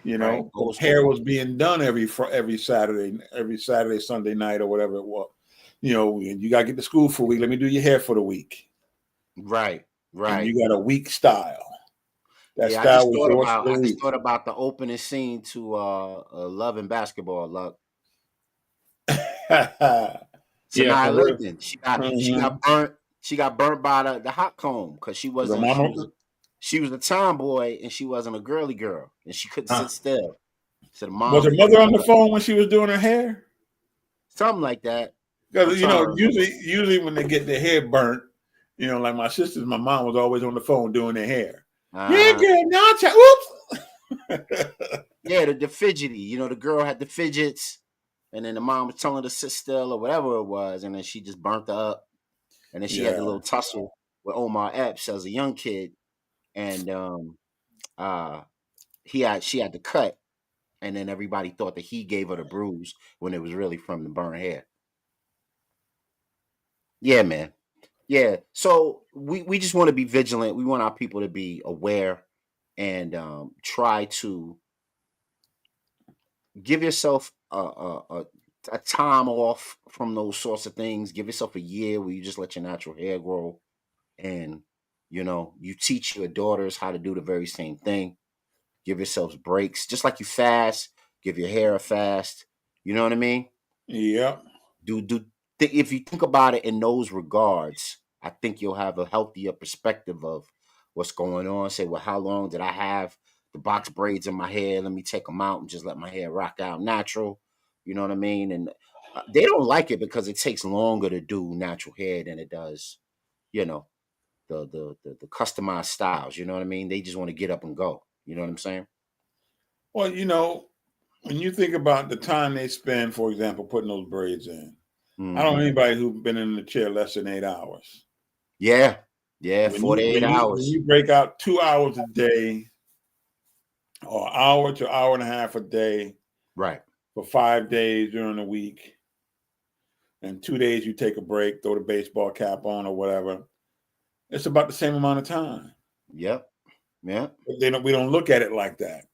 Speaker 1: right.
Speaker 3: The
Speaker 1: Old
Speaker 3: hair
Speaker 1: school.
Speaker 3: was being done every Saturday, Sunday night, or whatever it was. You got to get to school for a week. Let me do your hair for the week,
Speaker 1: Right,
Speaker 3: and
Speaker 1: right.
Speaker 3: you got a week style. That
Speaker 1: Yeah,
Speaker 3: style was yours for
Speaker 1: I
Speaker 3: the
Speaker 1: just
Speaker 3: week.
Speaker 1: thought about the opening scene to Love and Basketball, Luck.
Speaker 2: Yeah,
Speaker 1: Sanaa
Speaker 2: for real.
Speaker 1: Lathan.
Speaker 3: Mhm.
Speaker 1: She got burnt by the hot comb because
Speaker 3: The mama,
Speaker 1: she was a tomboy and she wasn't a girly girl and she couldn't
Speaker 2: Huh.
Speaker 1: sit still. So the
Speaker 3: was her
Speaker 1: mom
Speaker 3: mother on the phone when she was doing her hair?
Speaker 1: something like that. I'm
Speaker 3: Because
Speaker 1: trying to remember.
Speaker 3: usually when they get their hair burnt, like my sisters, my mom was always on the phone doing their hair. Yeah,
Speaker 1: Uh-huh.
Speaker 3: girl, now oops.
Speaker 1: Yeah, the fidgety. The girl had the fidgets, and then the mom was telling her to sit still or whatever it was, and then she just burnt her up. And then she had the
Speaker 3: Yeah,
Speaker 1: little tussle with Omar Epps as a young kid, and uh, she had the cut, and then everybody thought that he gave her the bruise when it was really from the burnt hair. Yeah, man. Yeah. So we just want to be vigilant. We want our people to be aware and try to give yourself a time off from those sorts of things. Give yourself a year where you just let your natural hair grow, and you teach your daughters how to do the very same thing. Give yourselves breaks, just like you fast. Give your hair a fast. You know what I mean?
Speaker 3: yeah,
Speaker 1: If you think about it in those regards, I think you'll have a healthier perspective of what's going on. Say, well, how long did I have the box braids in my hair? Let me take them out and just let my hair rock out natural. You know what I mean? And they don't like it because it takes longer to do natural hair than it does, you know, the customized styles. You know what I mean? They just want to get up and go. You know what I'm saying?
Speaker 3: Well, when you think about the time they spend, for example, putting those braids in, I don't know
Speaker 1: Hmm.
Speaker 3: anybody who's been in the chair less than 8 hours.
Speaker 1: Yeah, yeah,
Speaker 3: When you
Speaker 1: 48
Speaker 3: when you when
Speaker 1: hours.
Speaker 3: you break out 2 hours a day, or an hour to hour and a half a day
Speaker 1: Right.
Speaker 3: for 5 days during the week, and 2 days you take a break, throw the baseball cap on or whatever, it's about the same amount of time.
Speaker 1: Yep. Yeah.
Speaker 3: But we don't look at it like that.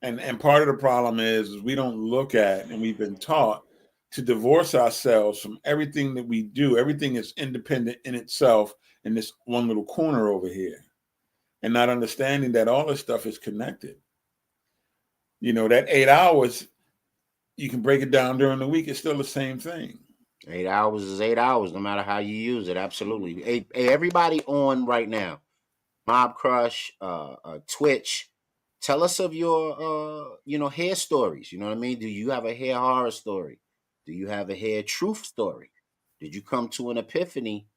Speaker 3: And part of the problem is we don't look at, and we've been taught to divorce ourselves from everything that we do. Everything is independent in itself in this one little corner over here, and not understanding that all this stuff is connected. You know, that 8 hours, you can break it down during the week, it's still the same thing.
Speaker 1: 8 hours is 8 hours, no matter how you use it. Absolutely. Hey, everybody on right now, Mob Crush, Twitch, tell us of your, hair stories. You know what I mean? Do you have a hair horror story? Do you have a hair truth story? Did you come to an epiphany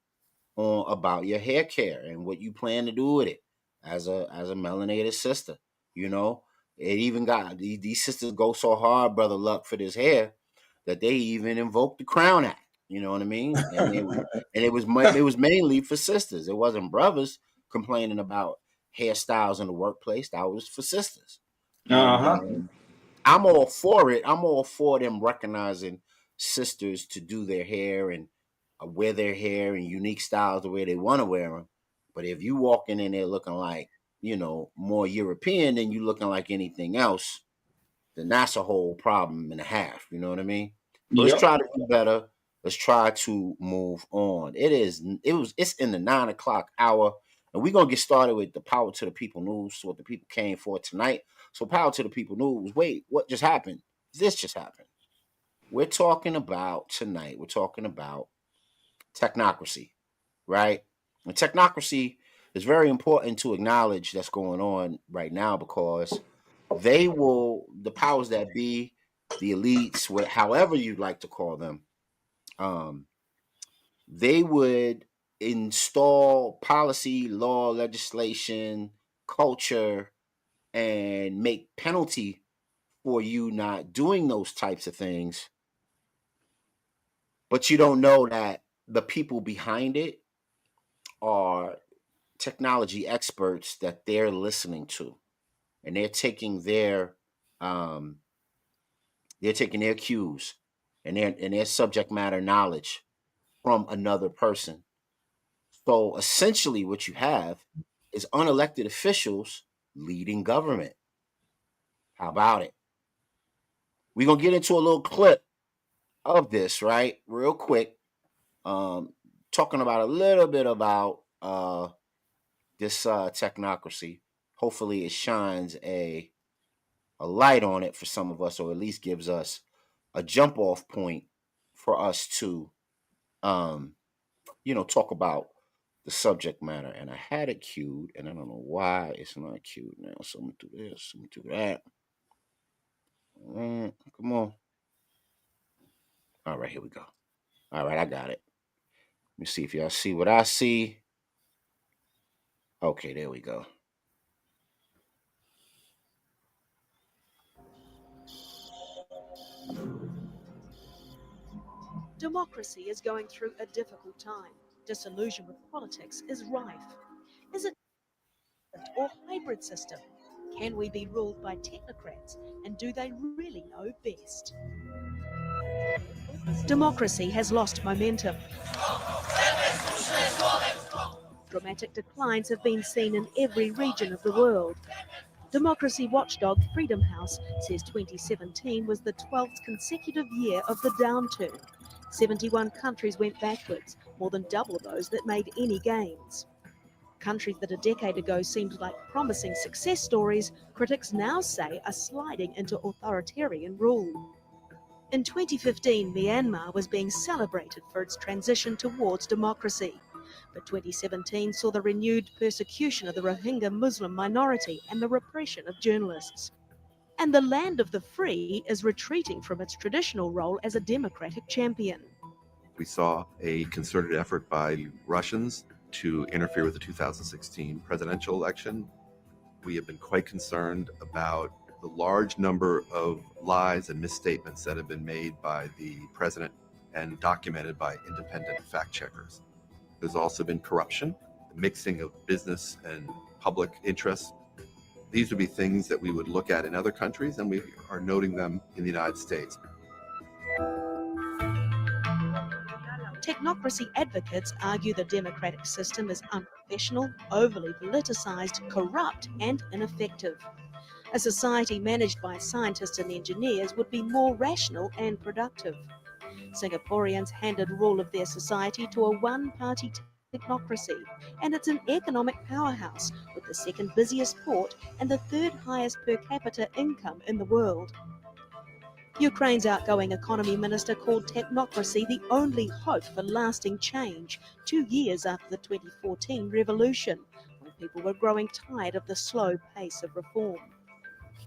Speaker 1: on about your hair care and what you plan to do with it as a melanated sister? You know, it even got these sisters go so hard, brother Luck, for this hair that they even invoked the Crown Act. You know what I mean? And it was mainly for sisters. It wasn't brothers complaining about hairstyles in the workplace. That was for sisters. And
Speaker 2: Uh-huh.
Speaker 1: I'm all for it. I'm all for them recognizing sisters to do their hair and wear their hair in unique styles the way they want to wear them. But if you walking in there looking like, more European than you looking like anything else, then that's a whole problem and a half. You know what I mean? So let's
Speaker 2: Yep.
Speaker 1: try to do better. Let's try to move on. It's in the 9 o'clock hour, and we're gonna get started with the Power to the People news. So what the people came for tonight. So Power to the People news. Wait, what just happened? This just happened. We're talking about tonight. We're talking about technocracy, right? And technocracy is very important to acknowledge that's going on right now because the powers that be, the elites, however you'd like to call them, they would install policy, law, legislation, culture, and make penalty for you not doing those types of things. But you don't know that the people behind it are technology experts that they're listening to, and they're taking their cues and their subject matter knowledge from another person. So essentially, what you have is unelected officials leading government. How about it? We're gonna get into a little clip of this, right? Real quick. Talking about a little bit about this technocracy. Hopefully, it shines a light on it for some of us, or at least gives us a jump off point for us to, talk about the subject matter. And I had it queued, and I don't know why it's not queued now. So I'm gonna do this. I'm gonna do that. Come on. All right, here we go. All right, I got it. Let me see if y'all see what I see. Okay, there we go.
Speaker 12: Democracy is going through a difficult time. Disillusion with politics is rife. Is it or hybrid system? Can we be ruled by technocrats, and do they really know best? Democracy has lost momentum. Dramatic declines have been seen in every region of the world. Democracy watchdog Freedom House says 2017 was the 12th consecutive year of the downturn. 71 countries went backwards, more than double those that made any gains. Countries that a decade ago seemed like promising success stories, critics now say are sliding into authoritarian rule. In 2015, Myanmar was being celebrated for its transition towards democracy. But 2017 saw the renewed persecution of the Rohingya Muslim minority and the repression of journalists. And the land of the free is retreating from its traditional role as a democratic champion.
Speaker 13: We saw a concerted effort by Russians to interfere with the 2016 presidential election. We have been quite concerned about the large number of lies and misstatements that have been made by the president and documented by independent fact checkers. There's also been corruption, the mixing of business and public interests. These would be things that we would look at in other countries, and we are noting them in the United States.
Speaker 12: Technocracy advocates argue the democratic system is unprofessional, overly politicized, corrupt, and ineffective. A society managed by scientists and engineers would be more rational and productive. Singaporeans handed rule of their society to a one-party technocracy, and it's an economic powerhouse with the second busiest port and the third highest per capita income in the world. Ukraine's outgoing economy minister called technocracy the only hope for lasting change, 2 years after the 2014 revolution, when people were growing tired of the slow pace of reform.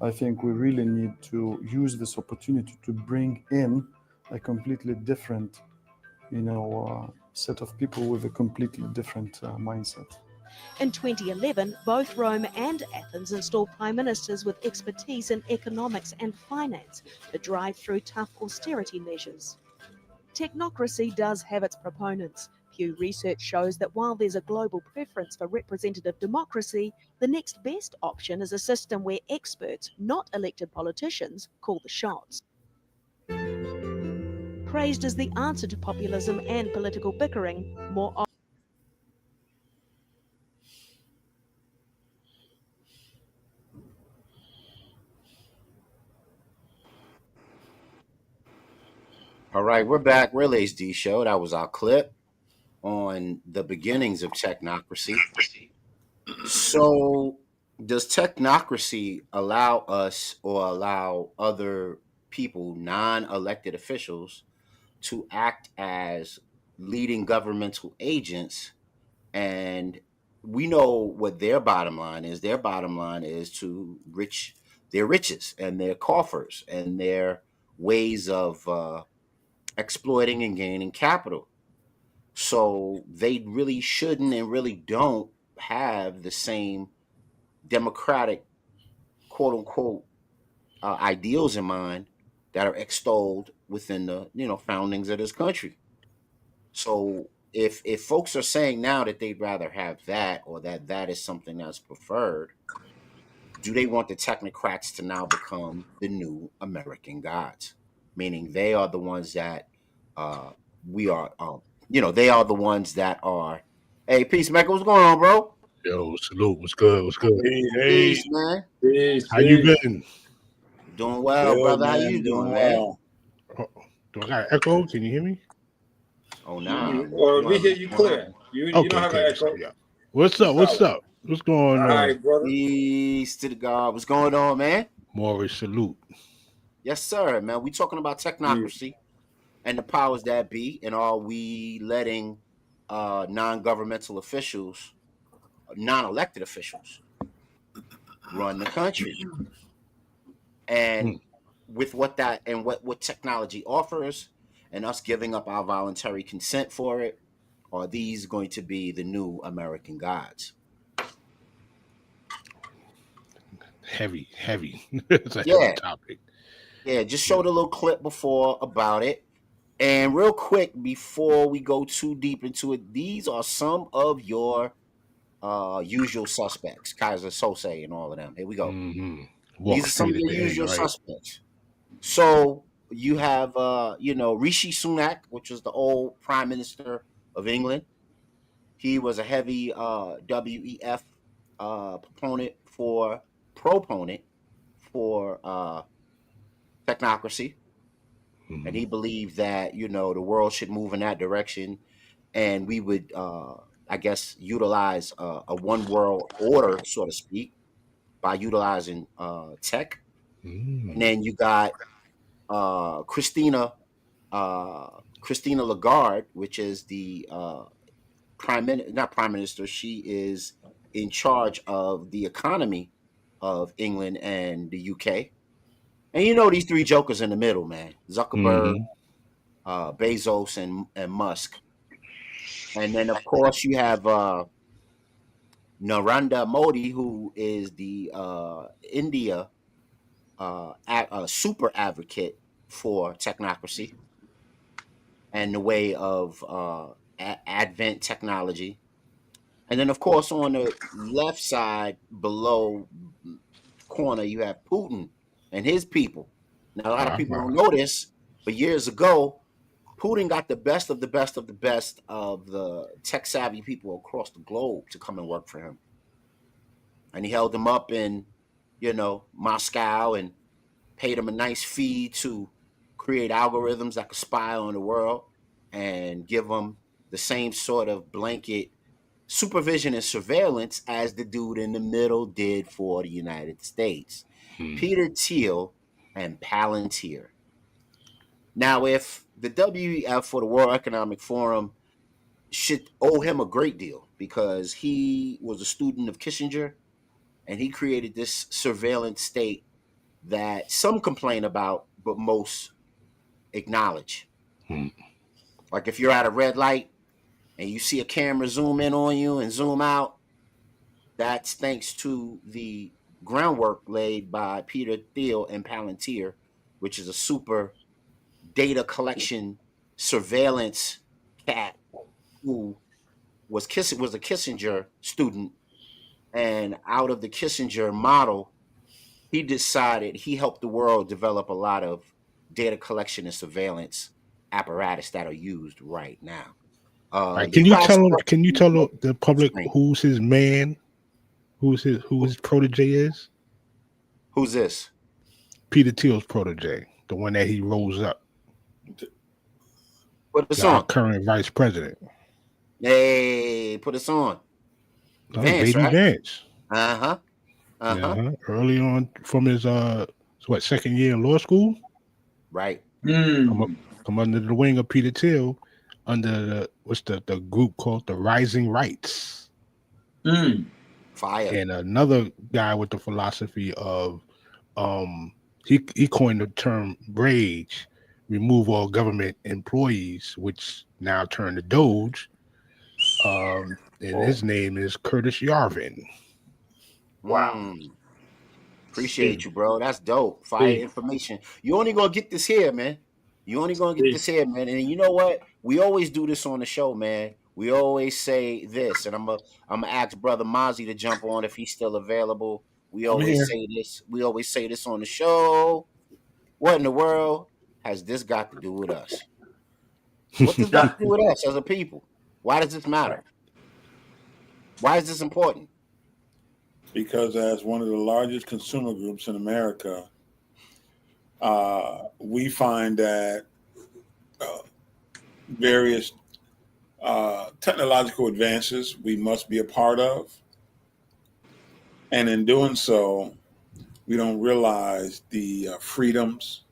Speaker 14: I think we really need to use this opportunity to bring in a completely different, set of people with a completely different mindset.
Speaker 12: In 2011, both Rome and Athens installed prime ministers with expertise in economics and finance to drive through tough austerity measures. Technocracy does have its proponents. Pew Research shows that while there's a global preference for representative democracy, the next best option is a system where experts, not elected politicians, call the shots. Praised as the answer to populism and political bickering, more
Speaker 1: All right, we're back. Relays D Show. That was our clip on the beginnings of technocracy. So, does technocracy allow us or allow other people, non elected officials, to act as leading governmental agents? And we know what their bottom line is. Their bottom line is to their riches and their coffers and their ways of exploiting and gaining capital. So they really shouldn't and really don't have the same democratic, quote unquote, ideals in mind that are extolled within the foundings of this country. So if folks are saying now that they'd rather have that or that is something that's preferred, do they want the technocrats to now become the new American gods? Meaning they are the ones that we are, they are the ones that are. Hey, Peacemaker, what's going on, bro?
Speaker 15: Yo, salute. What's good? What's good?
Speaker 1: Peace, man.
Speaker 15: How you been?
Speaker 1: Doing well,
Speaker 2: Good,
Speaker 1: brother. How
Speaker 2: man,
Speaker 1: you
Speaker 2: doing
Speaker 1: doing, man?
Speaker 2: well.
Speaker 15: Do I got an echo? Can you hear me?
Speaker 1: Oh, nah.
Speaker 2: Or we hear you clear. You don't have an echo.
Speaker 15: Yeah. What's up? What's up? What's going on?
Speaker 2: All right, brother.
Speaker 1: Peace to the God. What's going on, man?
Speaker 15: Morris, salute.
Speaker 1: Yes, sir, man. We talking about technocracy and the powers that be, and are we letting non-governmental officials, non-elected officials, run the country? And with what technology offers, and us giving up our voluntary consent for it, are these going to be the new American gods?
Speaker 15: Heavy. It's a heavy topic.
Speaker 1: Yeah, just showed a little clip before about it. And real quick, before we go too deep into it, these are some of your usual suspects, Kaiser Sose and all of them. Here we go. These are some of your usual suspects. So you have, Rishi Sunak, which was the old Prime Minister of England. He was a heavy WEF proponent for technocracy. And he believed that, the world should move in that direction. And we would, utilize a one world order, so to speak, by utilizing tech. And then you got Christina Lagarde, which is the not prime minister. She is in charge of the economy of England and the UK. And these three jokers in the middle, man: Zuckerberg, Bezos, and Musk. And then, of course, you have Narendra Modi, who is the India super advocate for technocracy and the way of advent technology. And then, of course, on the left side below corner, you have Putin and his people. Now, a lot of people don't know this, but years ago, Putin got the best of the best of the best of the tech-savvy people across the globe to come and work for him. And he held them up in Moscow and paid them a nice fee to create algorithms that could spy on the world and give them the same sort of blanket supervision and surveillance as the dude in the middle did for the United States. Peter Thiel and Palantir. Now, if the WEF for the World Economic Forum should owe him a great deal because he was a student of Kissinger and he created this surveillance state that some complain about, but most acknowledge. Like if you're at a red light and you see a camera zoom in on you and zoom out, that's thanks to the groundwork laid by Peter Thiel and Palantir, which is a super data collection surveillance cat who was a Kissinger student, and out of the Kissinger model, he decided he helped the world develop a lot of data collection and surveillance apparatus that are used right now.
Speaker 15: Right.
Speaker 1: Your classic.
Speaker 15: Can you tell the public who's his man? Who his protege is?
Speaker 1: Who's this?
Speaker 15: Peter Thiel's protege, the one that he rose up.
Speaker 1: Put us
Speaker 15: Our
Speaker 1: on.
Speaker 15: current vice president.
Speaker 1: Hey, put us on.
Speaker 15: Vance, right? Vance. Early on from his second year in law school?
Speaker 1: Right.
Speaker 15: Come under the wing of Peter Thiel under the group called the Rising Rights.
Speaker 1: Fire.
Speaker 15: And another guy with the philosophy of he coined the term rage, remove all government employees, which now turned to Doge. And his name is Curtis Yarvin.
Speaker 1: Wow. Appreciate you, bro. That's dope. Fire information. You only gonna get this here, man. And you know what? We always do this on the show, man. We always say this, and I'm gonna ask Brother Mozzie to jump on if he's still available. We always say this. We always say this on the show. What in the world has this got to do with us? What does that do with us as a people? Why does this matter? Why is this important?
Speaker 3: Because as one of the largest consumer groups in America, we find that various technological advances we must be a part of. And in doing so, we don't realize the freedoms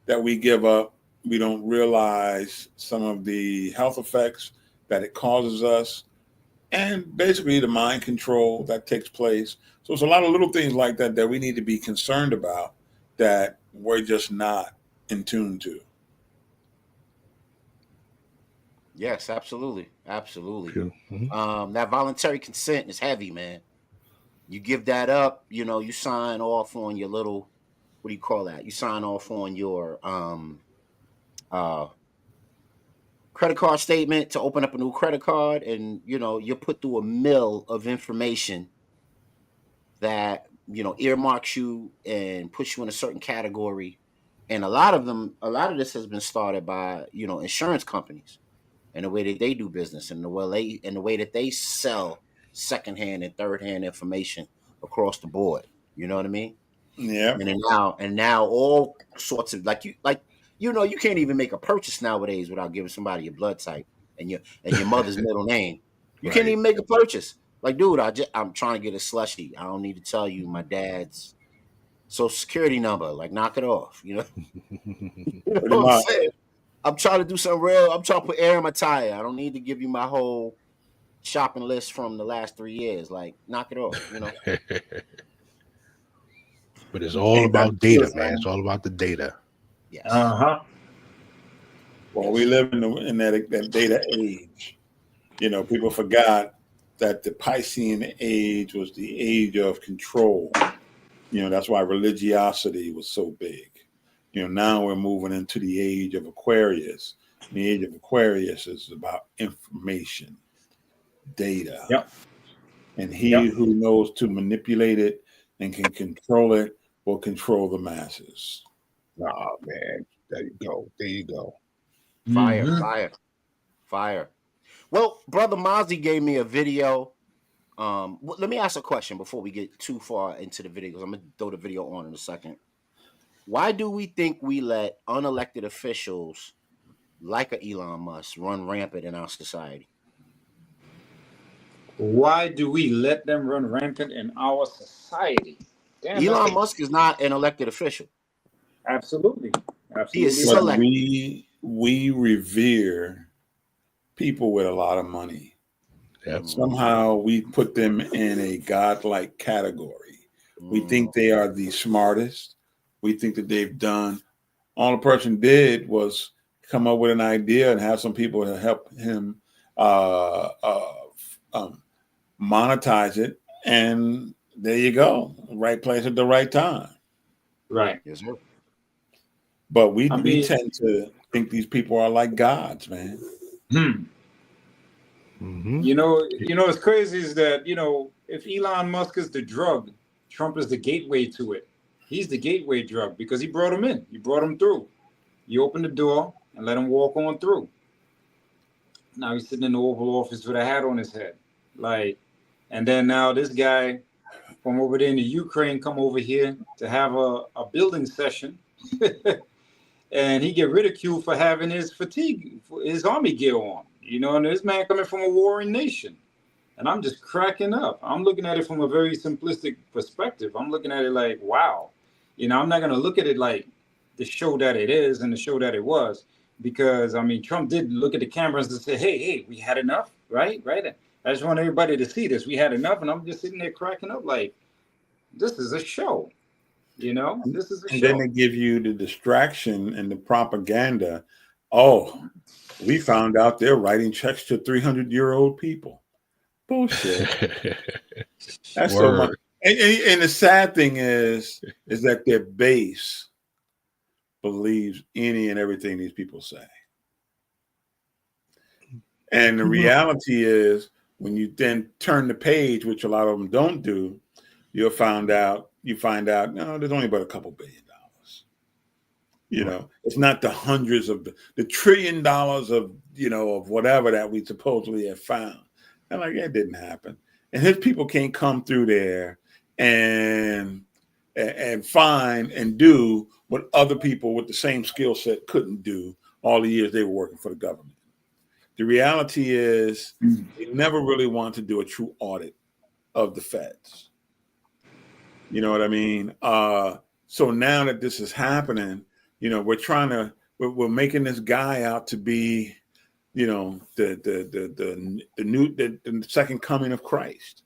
Speaker 3: that we give up. We don't realize some of the health effects that it causes us, and basically the mind control that takes place. So it's a lot of little things like that that we need to be concerned about that we're just not in tune to.
Speaker 1: Yes, absolutely. That voluntary consent is heavy, man. You give that up, you sign off on your little, what do you call that? You sign off on your credit card statement to open up a new credit card, and you're put through a mill of information that earmarks you and puts you in a certain category. And a lot of this has been started by insurance companies and the way that they do business and the way that they sell secondhand and third-hand information across the board. You know what I mean?
Speaker 3: Yeah.
Speaker 1: And now all sorts of you can't even make a purchase nowadays without giving somebody your blood type and your mother's middle name. You can't even make a purchase. Like, dude, I'm trying to get a slushie. I don't need to tell you my dad's social security number. Like, knock it off. You know what I'm saying? I'm trying to do something real. I'm trying to put air in my tire. I don't need to give you my whole shopping list from the last 3 years. Like, knock it off.
Speaker 15: But it's all about data, man. It's all about the data.
Speaker 1: Yes.
Speaker 3: Well, we live in that data age. People forgot that the Piscean age was the age of control. That's why religiosity was so big. Now we're moving into the age of Aquarius. The age of Aquarius is about information, data.
Speaker 2: Yep.
Speaker 3: And he who knows to manipulate it and can control it will control the masses.
Speaker 15: Oh, man. There you go.
Speaker 1: Fire. Well, Brother Mozzie gave me a video Let me ask a question before we get too far into the video, because I'm gonna throw the video on in a second. Why do we think we let unelected officials like a Elon Musk run rampant in our society?
Speaker 2: Why do we let them run rampant in our society? Damn, that's
Speaker 1: Elon Musk is not an elected official.
Speaker 2: absolutely,
Speaker 1: He is
Speaker 2: absolutely.
Speaker 3: But
Speaker 2: Right.
Speaker 3: we revere people with a lot of money.
Speaker 15: Yep.
Speaker 3: Somehow we put them in a godlike category. We think they are the smartest. We think that they've done all the person did was come up with an idea and have some people to help him monetize it, and there you go, right place at the right time.
Speaker 2: Right.
Speaker 1: Yes, sir.
Speaker 3: But we
Speaker 2: I mean,
Speaker 3: tend to think these people are like gods, man.
Speaker 2: You know, what's crazy is that, if Elon Musk is the drug, Trump is the gateway to it. He's the gateway drug because he brought him in. You brought him through. You opened the door and let him walk on through. Now he's sitting in the Oval Office with a hat on his head. And then now this guy from over there in the Ukraine come over here to have a building session. And he get ridiculed for having his his army gear on. And this man coming from a warring nation. And I'm just cracking up. I'm looking at it from a very simplistic perspective. I'm looking at it like, wow. I'm not going to look at it like the show that it is and the show that it was. Because, Trump did look at the cameras and say, hey, we had enough, right? I just want everybody to see this. We had enough. And I'm just sitting there cracking up like, this is a show. This is a
Speaker 3: And
Speaker 2: show.
Speaker 3: then they give you the distraction and the propaganda. Oh, we found out they're writing checks to 300-year-old people. Bullshit. That's so much. And the sad thing is that their base believes any and everything these people say. And the reality is, when you then turn the page, which a lot of them don't do, you find out, no, there's only about a couple $1 billion. It's not the hundreds of the $1 trillion of whatever that we supposedly have found. And it didn't happen. And his people can't come through there and find and do what other people with the same skill set couldn't do all the years they were working for the government. The reality is they never really want to do a true audit of the feds. You know what I mean? So now that this is happening, we're making this guy out to be, the second coming of Christ.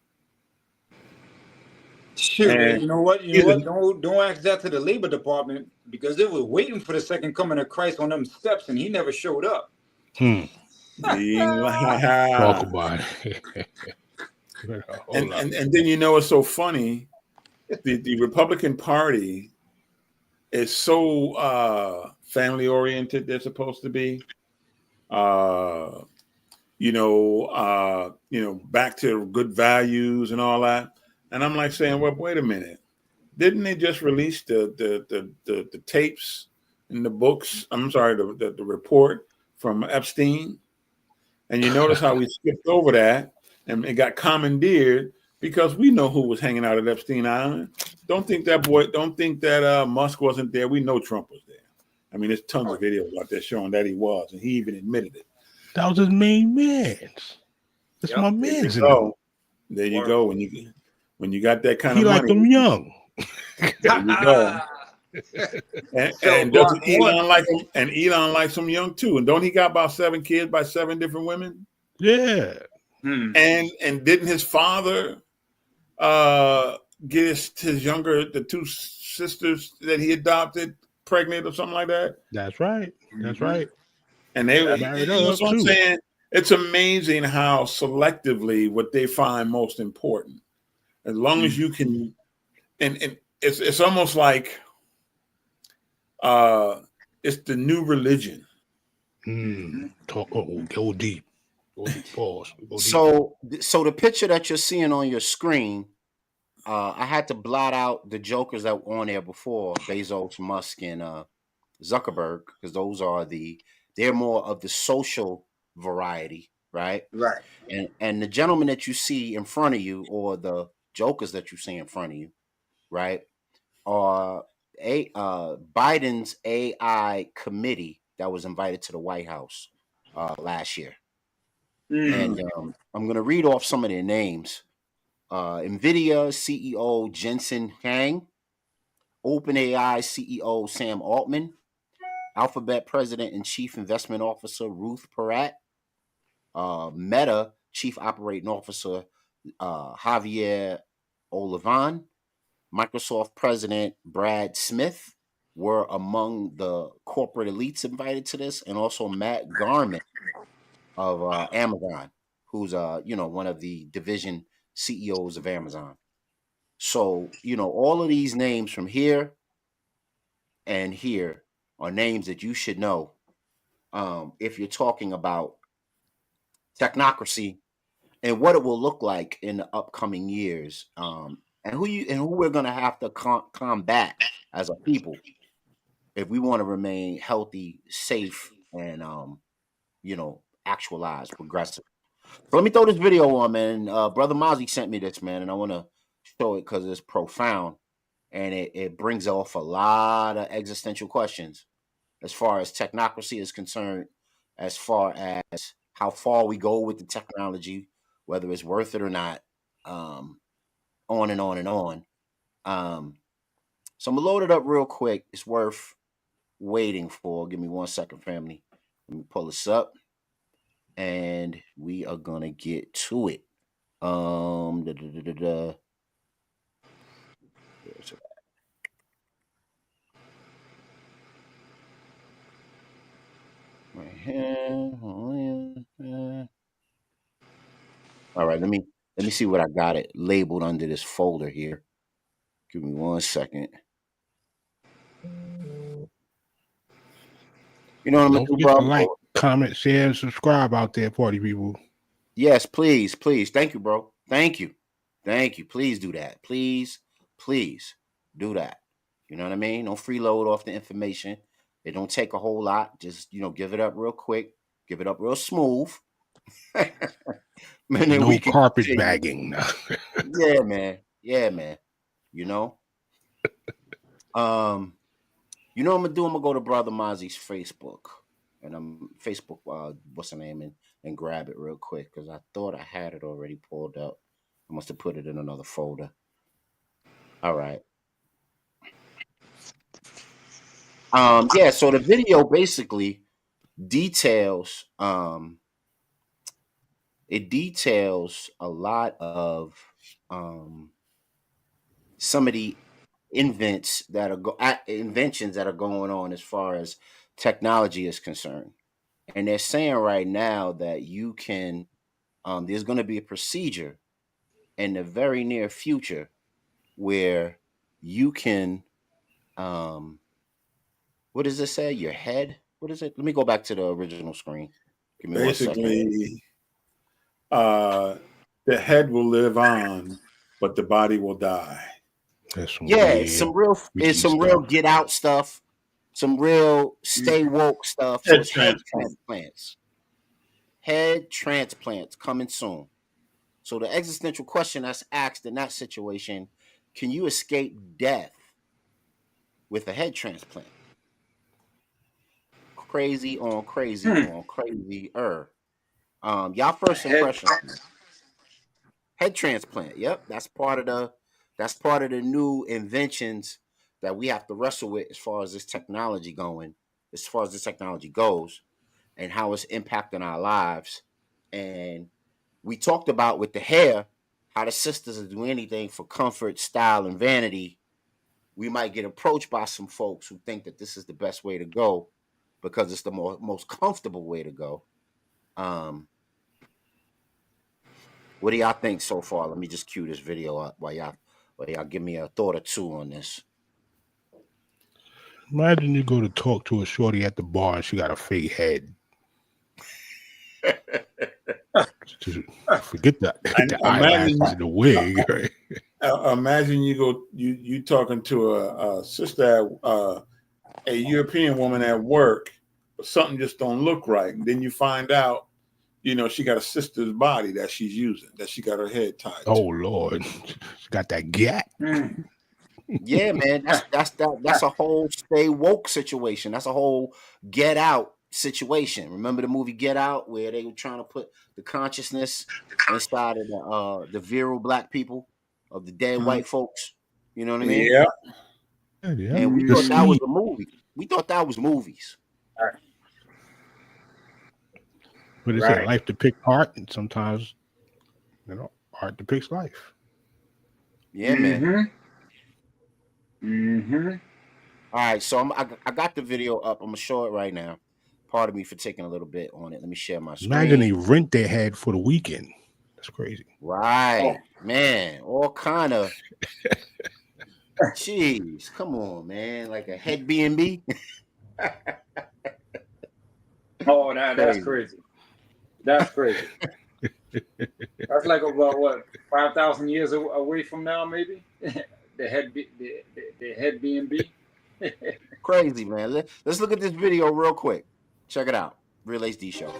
Speaker 2: Sure, and you know what? Don't ask that to the Labor Department, because they were waiting for the second coming of Christ on them steps, and he never showed up.
Speaker 15: Talk about it.
Speaker 3: and then it's so funny. The Republican Party is so family oriented. They're supposed to be, back to good values and all that. And I'm like saying, well, wait a minute. Didn't they just release the tapes and the books? I'm sorry, the report from Epstein. And you notice how we skipped over that and it got commandeered because we know who was hanging out at Epstein Island. Don't think that Musk wasn't there. We know Trump was there. There's tons of videos out there showing that he was, and he even admitted it.
Speaker 15: That was his main man. That's my man's.
Speaker 3: There you go. When you got that kind of money,
Speaker 15: he liked them young.
Speaker 3: There you go. And doesn't Elon like him? And Elon likes him young too. And don't he got about 7 kids by 7 different women?
Speaker 15: Yeah.
Speaker 3: And didn't his father get his the 2 sisters that he adopted pregnant or something like that?
Speaker 15: That's right. That's right.
Speaker 3: And they married up too. I'm saying, it's amazing how selectively what they find most important. As long as you can, and it's almost like it's the new religion.
Speaker 15: Go deep. Pause.
Speaker 1: So the picture that you're seeing on your screen, I had to blot out the jokers that were on there before, Bezos, Musk, and Zuckerberg, because they're more of the social variety. right?
Speaker 2: Right.
Speaker 1: And the gentleman that you see in front of you, or the jokers that you see in front of you, right, are Biden's AI committee that was invited to the White House last year. And I'm going to read off some of their names. NVIDIA CEO Jensen Huang, OpenAI CEO Sam Altman, Alphabet President and Chief Investment Officer Ruth Porat, Meta Chief Operating Officer Javier Olivan, Microsoft President Brad Smith were among the corporate elites invited to this, and also Matt Garman of Amazon, who's one of the division CEOs of Amazon. So all of these names from here and here are names that you should know if you're talking about technocracy and what it will look like in the upcoming years, and who we're going to have to combat as a people if we want to remain healthy, safe, and actualized, progressive. So let me throw this video on, man. Brother Mozzie sent me this, man, and I want to show it because it's profound and it brings off a lot of existential questions as far as technocracy is concerned, as far as how far we go with the technology, whether it's worth it or not, on and on and on. So I'm gonna load it up real quick. It's worth waiting for. Give me 1 second, family. Let me pull this up, and we are gonna get to it. Where's it at? Right here. All right, let me see what I got it labeled under this folder here. Give me 1 second. You know what I'm gonna
Speaker 15: Don't
Speaker 1: do,
Speaker 15: forget to
Speaker 1: bro?
Speaker 15: like, comment, share, and subscribe out there, party people.
Speaker 1: Yes, please, please. Thank you, bro. Thank you. Please do that. Please do that. You know what I mean? Don't freeload off the information. It don't take a whole lot. Just give it up real quick. Give it up real smooth. Man, then
Speaker 15: No
Speaker 1: we can
Speaker 15: carpet
Speaker 1: continue.
Speaker 15: bagging.
Speaker 1: Yeah, man. You know. I'm gonna do? I'm gonna go to Brother Mozzie's Facebook, and I'm Facebook. What's the name? And grab it real quick because I thought I had it already pulled up. I must have put it in another folder. All right. Yeah. So the video basically details. It details a lot of some of the inventions that are going on as far as technology is concerned. And they're saying right now that you can, there's going to be a procedure in the very near future where you can, what does it say? Your head? What is it? Let me go back to the original screen. Give me 1 second.
Speaker 3: Basically, the head will live on, but the body will die.
Speaker 15: That's some
Speaker 1: It's some real get out stuff, some real stay woke stuff. So it's head transplants. Head transplants coming soon. So the existential question that's asked in that situation: can you escape death with a head transplant? Crazy on crazy on crazy-er. Y'all first impression. Head transplant. Yep, that's part of the new inventions that we have to wrestle with as far as this technology goes, and how it's impacting our lives. And we talked about with the hair, how the sisters will do anything for comfort, style, and vanity. We might get approached by some folks who think that this is the best way to go because it's the most comfortable way to go. What do y'all think so far? Let me just cue this video up while y'all give me a thought or two on this.
Speaker 15: Imagine you go to talk to a shorty at the bar and she got a fake head. Forget that. The eyelashes and the wig. Right?
Speaker 3: Imagine you talking to a sister, a European woman at work, but something just don't look right, and then you find out you know, she got a sister's body that she's using, that she got her head tied
Speaker 15: Oh
Speaker 3: to.
Speaker 15: Lord, she got that gat.
Speaker 1: Yeah, man, that's a whole stay woke situation. That's a whole Get Out situation. Remember the movie Get Out, where they were trying to put the consciousness inside of the virile black people of the dead white folks. You know what I mean?
Speaker 3: Yeah.
Speaker 15: Yeah.
Speaker 1: And we
Speaker 15: The
Speaker 1: thought that was
Speaker 15: seed.
Speaker 1: a movie. We thought that was movies.
Speaker 15: But it said life depicts art, and sometimes, you know, art depicts life.
Speaker 1: Yeah, man.
Speaker 2: Mm-hmm.
Speaker 1: All right, so I got the video up. I'm gonna show it right now. Pardon me for taking a little bit on it. Let me share my
Speaker 15: Imagine
Speaker 1: screen.
Speaker 15: the rent they had for the weekend. That's crazy.
Speaker 1: Right, man. All kind of. Jeez, come on, man. Like a head B&B.
Speaker 2: Oh, that's crazy. That's crazy. That's like about what 5,000 years away from now, maybe. the head B&B.
Speaker 1: Crazy, man. Let's look at this video real quick. Check it out. Real HD Show.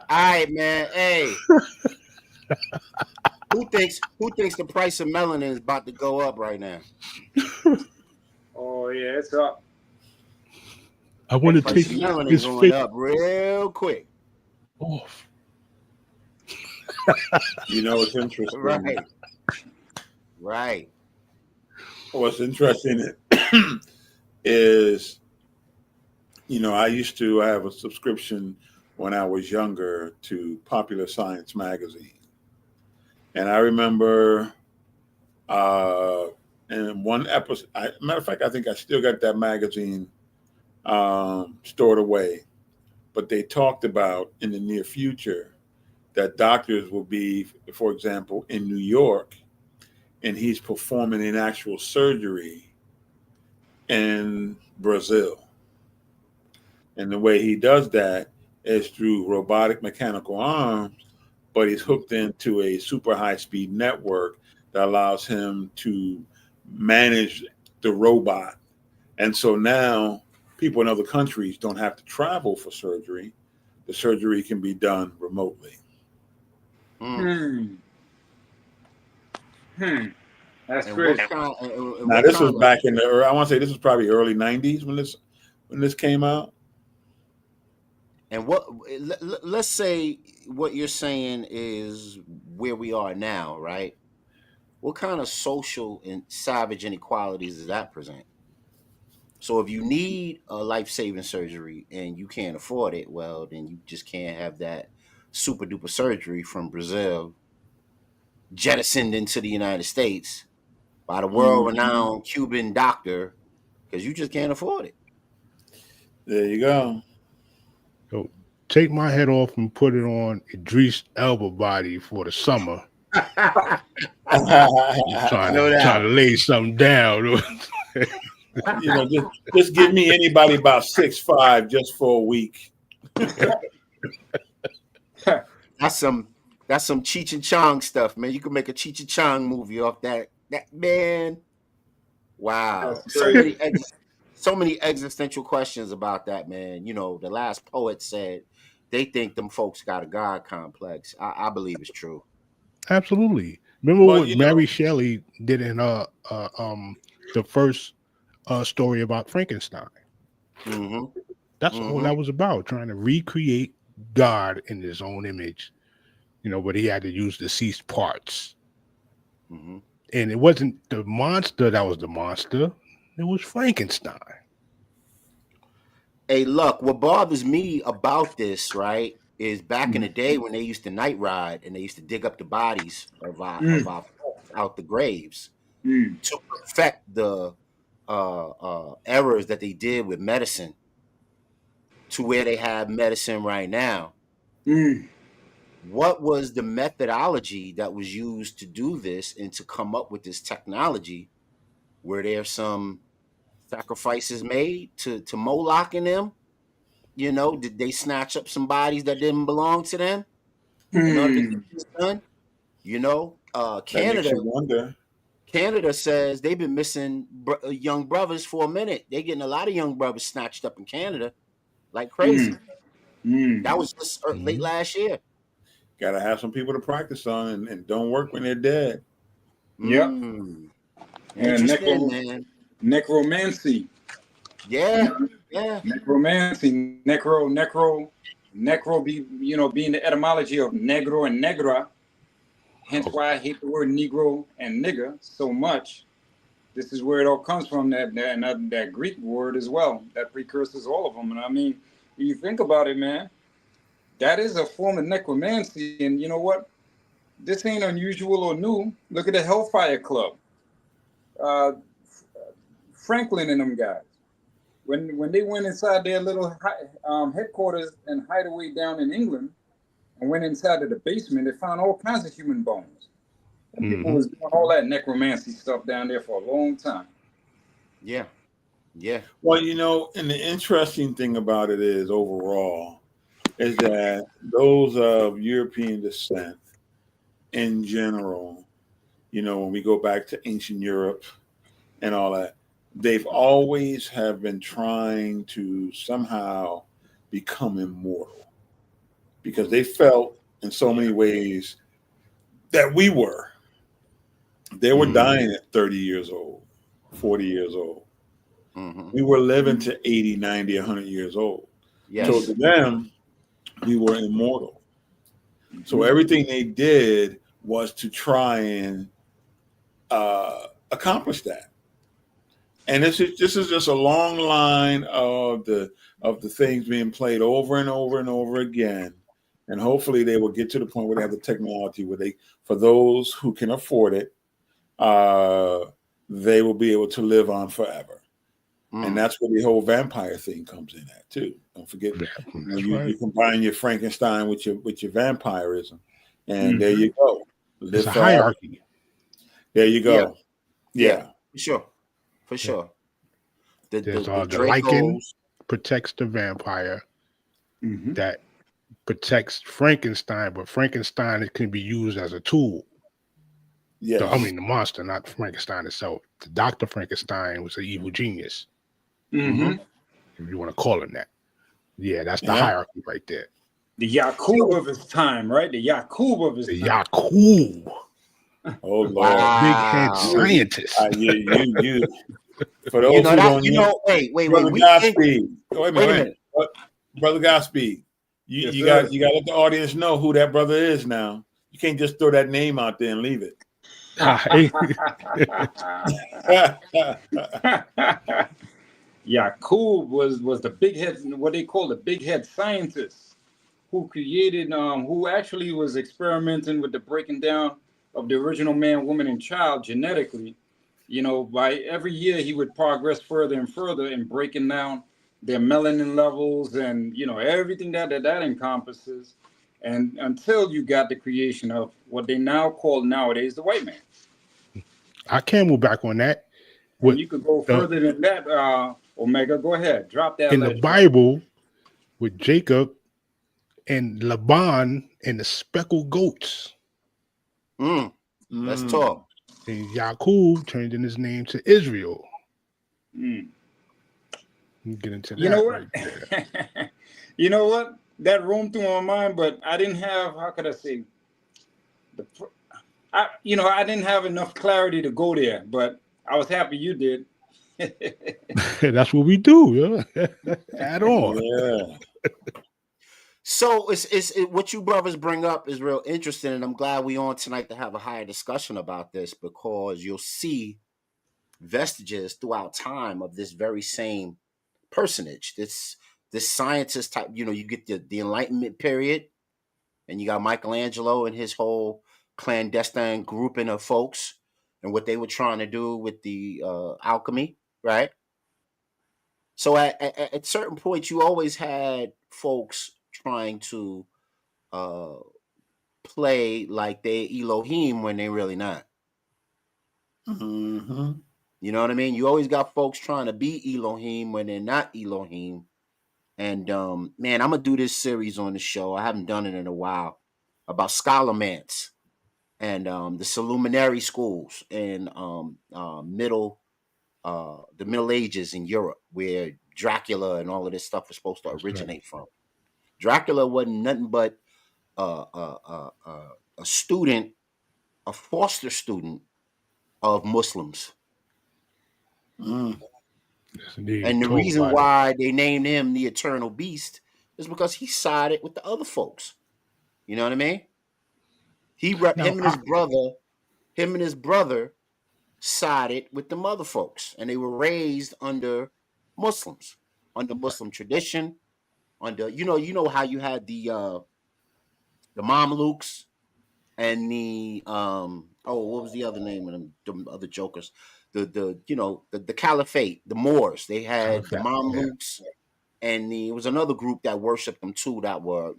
Speaker 1: All right, man. Hey. Who thinks the price of melanin is about to go up right now?
Speaker 2: Oh yeah, it's up.
Speaker 15: I want to take
Speaker 1: melanin
Speaker 15: his
Speaker 1: going
Speaker 15: face
Speaker 1: up real quick.
Speaker 15: off.
Speaker 3: You know, it's interesting.
Speaker 1: Right.
Speaker 3: What's interesting is, you know, I used to have a subscription when I was younger to Popular Science magazine. And I remember in one episode, matter of fact, I think I still got that magazine stored away. But they talked about in the near future that doctors will be, for example, in New York, and he's performing an actual surgery in Brazil. And the way he does that is through robotic mechanical arms, but he's hooked into a super high-speed network that allows him to manage the robot. And so now people in other countries don't have to travel for surgery. The surgery can be done remotely.
Speaker 2: That's crazy.
Speaker 3: Now this was back in the, I want to say this was probably early 90s when this came out.
Speaker 1: And let's say what you're saying is where we are now, right? What kind of social and savage inequalities does that present? So if you need a life-saving surgery and you can't afford it, well, then you just can't have that super duper surgery from Brazil jettisoned into the United States by the world-renowned Cuban doctor because you just can't afford it.
Speaker 3: There you go.
Speaker 15: So take my head off and put it on Idris Elba body for the summer. trying to lay something down.
Speaker 3: Just give me anybody about 6'5" just for a week.
Speaker 1: That's some Cheech and Chong stuff, man. You can make a Cheech and Chong movie off that man. Wow. So many existential questions about that, man. The last poet said they think them folks got a God complex. I believe it's true.
Speaker 15: Absolutely. Remember what Mary Shelley did in the first story about Frankenstein?
Speaker 1: Mm-hmm.
Speaker 15: That's all that was about, trying to recreate God in his own image, but he had to use deceased parts.
Speaker 1: Mm-hmm.
Speaker 15: And it wasn't the monster that was the monster. It was Frankenstein.
Speaker 1: Hey, look, what bothers me about this, right, is back in the day when they used to night ride and they used to dig up the bodies of our folks out the graves to perfect the errors that they did with medicine to where they have medicine right now. What was the methodology that was used to do this and to come up with this technology? Were there some sacrifices made to Moloch in them? Did they snatch up some bodies that didn't belong to them in order to get this done?
Speaker 3: That makes you wonder.
Speaker 1: Canada says they've been missing young brothers for a minute. They're getting a lot of young brothers snatched up in Canada like crazy. That was just late last year.
Speaker 3: Got to have some people to practice on and don't work when they're dead.
Speaker 2: Yep.
Speaker 1: Interesting, man.
Speaker 2: Necromancy.
Speaker 1: Yeah.
Speaker 2: Necromancy. Necro be, being the etymology of negro and negra. Hence why I hate the word Negro and nigger so much. This is where it all comes from, that Greek word as well. That precursors all of them. And I mean, when you think about it, man, that is a form of necromancy. And you know what? This ain't unusual or new. Look at the Hellfire Club. Franklin and them guys. When they went inside their little headquarters and hideaway down in England and went inside of the basement, they found all kinds of human bones. And people was doing all that necromancy stuff down there for a long time.
Speaker 1: Yeah.
Speaker 3: Well, and the interesting thing about it is overall is that those of European descent in general, when we go back to ancient Europe and all that, they've always have been trying to somehow become immortal because they felt in so many ways that we were. They were dying at 30 years old, 40 years old. We were living to 80, 90, 100 years old.
Speaker 1: Yes.
Speaker 3: So to them, we were immortal. So everything they did was to try and accomplish that. And this is just a long line of the things being played over and over and over again. And hopefully they will get to the point where they have the technology where for those who can afford it, they will be able to live on forever. And that's where the whole vampire thing comes in at too. Don't forget, you combine your Frankenstein with your vampirism, and there you go.
Speaker 15: It's a hierarchy.
Speaker 3: There you go. Yeah.
Speaker 1: For sure. The
Speaker 15: lichen protects the vampire. That protects Frankenstein, but Frankenstein can be used as a tool.
Speaker 3: Yeah,
Speaker 15: the monster, not Frankenstein itself. The Dr. Frankenstein was an evil genius. If you want to call him that. Yeah, that's the hierarchy right there.
Speaker 2: The Yakub of his time, right? The Yakub of his time.
Speaker 15: Yakub.
Speaker 3: Oh, Lord.
Speaker 15: Big head scientist.
Speaker 3: You. For those who don't know,
Speaker 1: wait.
Speaker 3: Brother Godspeed. Wait a minute. Brother Godspeed.
Speaker 2: Yes,
Speaker 3: you
Speaker 2: sir.
Speaker 3: got to let the audience know who that brother is now. You can't just throw that name out there and leave it.
Speaker 2: Yakub was the big head, what they call the big head scientist, who created, who actually was experimenting with the breaking down of the original man, woman, and child genetically. By every year he would progress further and further in breaking down their melanin levels and everything that encompasses, and until you got the creation of what they now call nowadays the white man.
Speaker 15: I can move back on that.
Speaker 2: And you could go further than that, Omega. Go ahead, drop that.
Speaker 15: In the Bible, with Jacob and Laban and the speckled goats.
Speaker 1: Let's talk.
Speaker 15: And Yakub changing his name to Israel. Get into that.
Speaker 2: You know what?
Speaker 15: Right there.
Speaker 2: You know what? That roamed through my mind, but I didn't have. How could I say? I didn't have enough clarity to go there, but I was happy you did.
Speaker 15: That's what we do, yeah. Add on.
Speaker 3: Yeah.
Speaker 1: So it's what you brothers bring up is real interesting, and I'm glad we on tonight to have a higher discussion about this, because you'll see vestiges throughout time of this very same personage, this scientist type. You get the Enlightenment period, and you got Michelangelo and his whole clandestine grouping of folks and what they were trying to do with the alchemy, right? So at certain points, you always had folks trying to play like they Elohim when they really not.
Speaker 3: Mm-hmm.
Speaker 1: You know what I mean? You always got folks trying to be Elohim when they're not Elohim. And man, I'm gonna do this series on the show. I haven't done it in a while, about scholarmance and the Illuminati schools in the Middle Ages in Europe, where Dracula and all of this stuff was supposed to originate from. Dracula wasn't nothing but a student, a foster student of Muslims.
Speaker 15: Yes, indeed.
Speaker 1: And the
Speaker 15: Told
Speaker 1: reason
Speaker 15: by
Speaker 1: why they named him the Eternal Beast is because he sided with the other folks. You know what I mean? Him and his brother sided with the mother folks, and they were raised under Muslims, under Muslim tradition, under you know how you had the Mamluks and the what was the other name of them, the other jokers, the Caliphate, the Moors. They had the Mamluks, and it was another group that worshipped them too, that were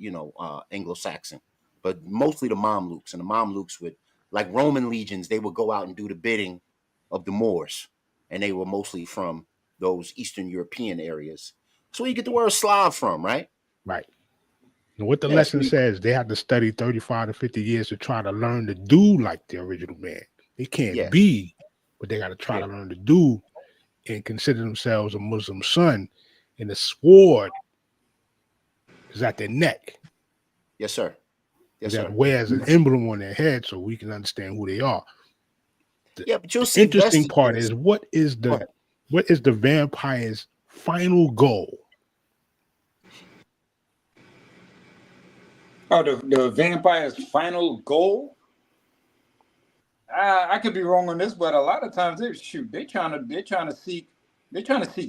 Speaker 1: Anglo-Saxon, but mostly the Mamluks. And the Mamluks would, like Roman legions, they would go out and do the bidding of the Moors, and they were mostly from those Eastern European areas. So where you get the word Slav from, right?
Speaker 15: Right. And what the lesson says, they have to study 35 to 50 years to try to learn to do like the original man. They can't be, but they got to try to learn to do and consider themselves a Muslim son. And the sword is at their neck.
Speaker 1: Yes, sir. Yes,
Speaker 15: that
Speaker 1: sir.
Speaker 15: wears an emblem on their head so we can understand who they are.
Speaker 1: But you'll
Speaker 15: the
Speaker 1: see
Speaker 15: interesting part
Speaker 1: vestiges.
Speaker 15: is what is the vampire's final goal?
Speaker 2: Oh, the vampire's final goal? I could be wrong on this, but a lot of times they're trying to seek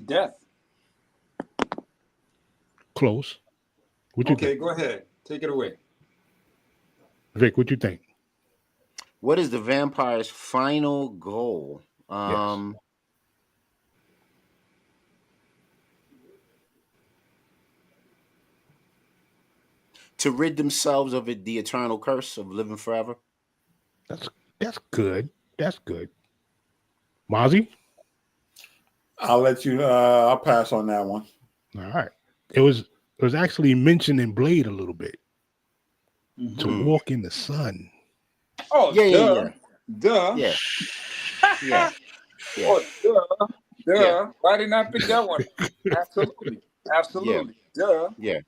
Speaker 2: death.
Speaker 15: Close. What you think?
Speaker 2: Go ahead. Take it away.
Speaker 15: Vic, what you think?
Speaker 1: What is the vampire's final goal? To rid themselves of the eternal curse of living forever.
Speaker 15: That's good. That's good. Mozzie?
Speaker 3: I'll let you. I'll pass on that one.
Speaker 15: All right. It was actually mentioned in Blade a little bit. Mm-hmm. To walk in the sun.
Speaker 2: Oh,
Speaker 1: yeah.
Speaker 2: Duh.
Speaker 1: Yeah. Yeah.
Speaker 2: Oh, duh. Yeah. Why didn't I pick that one? Absolutely. Duh.
Speaker 1: Yeah.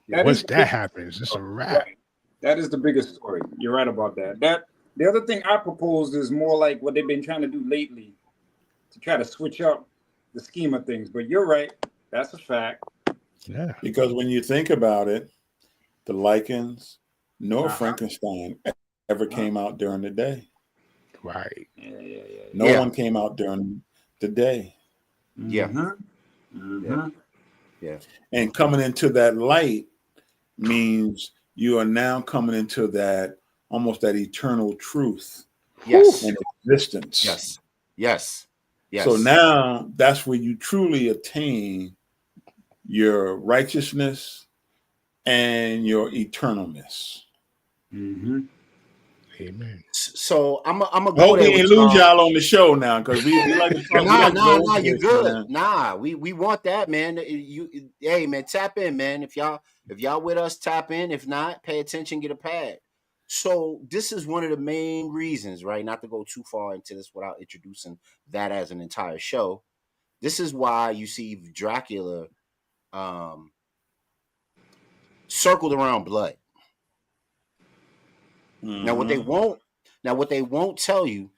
Speaker 15: Once that happens, it's a wrap.
Speaker 2: That is the biggest story. You're right about that. The other thing I proposed is more like what they've been trying to do lately, to try to switch up the scheme of things. But you're right. That's a fact.
Speaker 15: Yeah.
Speaker 3: Because when you think about it, the lichens, nor
Speaker 2: Uh-huh.
Speaker 3: Frankenstein ever came out during the day.
Speaker 15: Right.
Speaker 3: No one came out during the day.
Speaker 1: Yeah. Yeah.
Speaker 3: And coming into that light means you are now coming into that almost that eternal truth
Speaker 1: Yes.
Speaker 3: and existence.
Speaker 1: Yes. Yes. Yes.
Speaker 3: So now that's where you truly attain your righteousness and your eternalness.
Speaker 15: Amen.
Speaker 1: So I'm gonna
Speaker 3: I
Speaker 1: go
Speaker 3: hope
Speaker 1: there
Speaker 3: we
Speaker 1: with
Speaker 3: ain't lose
Speaker 1: y'all.
Speaker 3: y'all on the show now, because we like to talk.
Speaker 1: Nah, you
Speaker 3: This,
Speaker 1: good.
Speaker 3: man.
Speaker 1: Nah, we want that, man. Hey, man, tap in, man. If y'all with us, tap in. If not, pay attention, get a pad. So this is one of the main reasons, right? Not to go too far into this without introducing that as an entire show. This is why you see Dracula circled around blood. Now what they won't tell you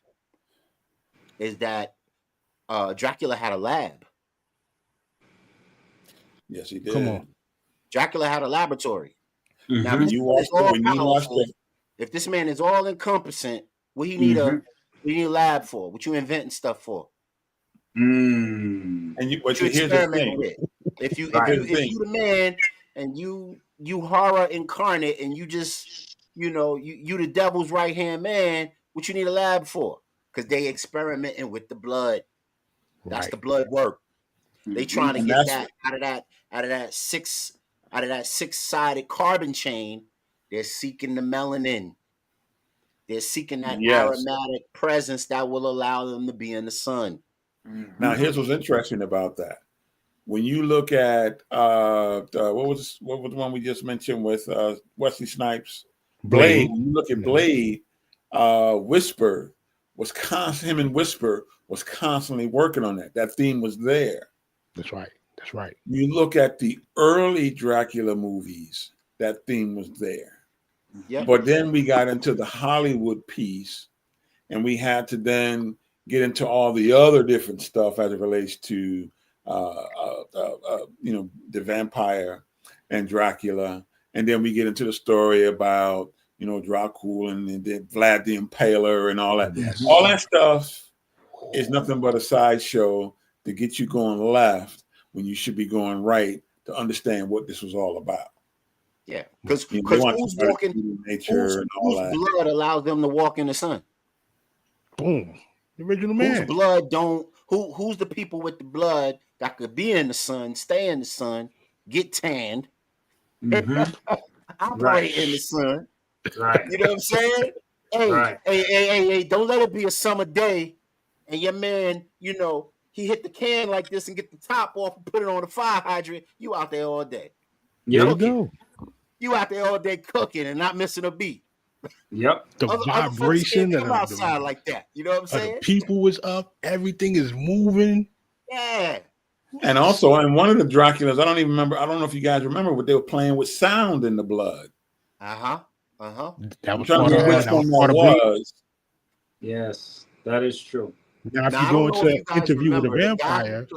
Speaker 1: is that Dracula had a lab.
Speaker 3: Yes, he did.
Speaker 15: Come on.
Speaker 1: Dracula had a laboratory. Now, if this man is all encompassing, what you need a lab for? What you inventing stuff for?
Speaker 3: And what you here's the thing.
Speaker 1: With. If you the man and you horror incarnate and you just you the devil's right hand man, what you need a lab for? Because they experimenting with the blood. That's the blood work. They trying to get that out of that six-sided carbon chain. They're seeking the melanin. They're seeking that aromatic presence that will allow them to be in the sun.
Speaker 3: Now, here's what's interesting about that. When you look at what was the one we just mentioned with Wesley Snipes, Blade. When you look at Blade, Whisper was him and Whisper was constantly working on that. That theme was there.
Speaker 15: That's right. That's right.
Speaker 3: You look at the early Dracula movies, that theme was there.
Speaker 1: Yeah.
Speaker 3: But then we got into the Hollywood piece, and we had to then get into all the other different stuff as it relates to the vampire and Dracula, and then we get into the story about Dracula and then Vlad the Impaler and all that.
Speaker 15: Yes.
Speaker 3: All that stuff is nothing but a sideshow to get you going left when you should be going right to understand what this was all about.
Speaker 1: Yeah, because who's walking nature and all that. Blood allows them to walk in the sun.
Speaker 15: Boom, the original man.
Speaker 1: Whose blood don't? Who's the people with the blood that could be in the sun, stay in the sun, get tanned, operate in the sun?
Speaker 2: Right.
Speaker 1: You know what I'm saying? Hey, don't let it be a summer day and your man, he hit the can like this and get the top off and put it on the fire hydrant. You out there all day.
Speaker 15: There you go.
Speaker 1: You out there all day cooking and not missing a beat.
Speaker 2: Yep.
Speaker 15: The vibration
Speaker 1: of outside like that. You know what I'm saying?
Speaker 15: The people was up. Everything is moving.
Speaker 1: Yeah.
Speaker 3: And also, in one of the Draculas, I don't even remember. I don't know if you guys remember, but they were playing with sound in the blood.
Speaker 1: That
Speaker 3: was part of which one that was.
Speaker 2: Yes, that is true.
Speaker 15: Now, if you go into an interview with a vampire,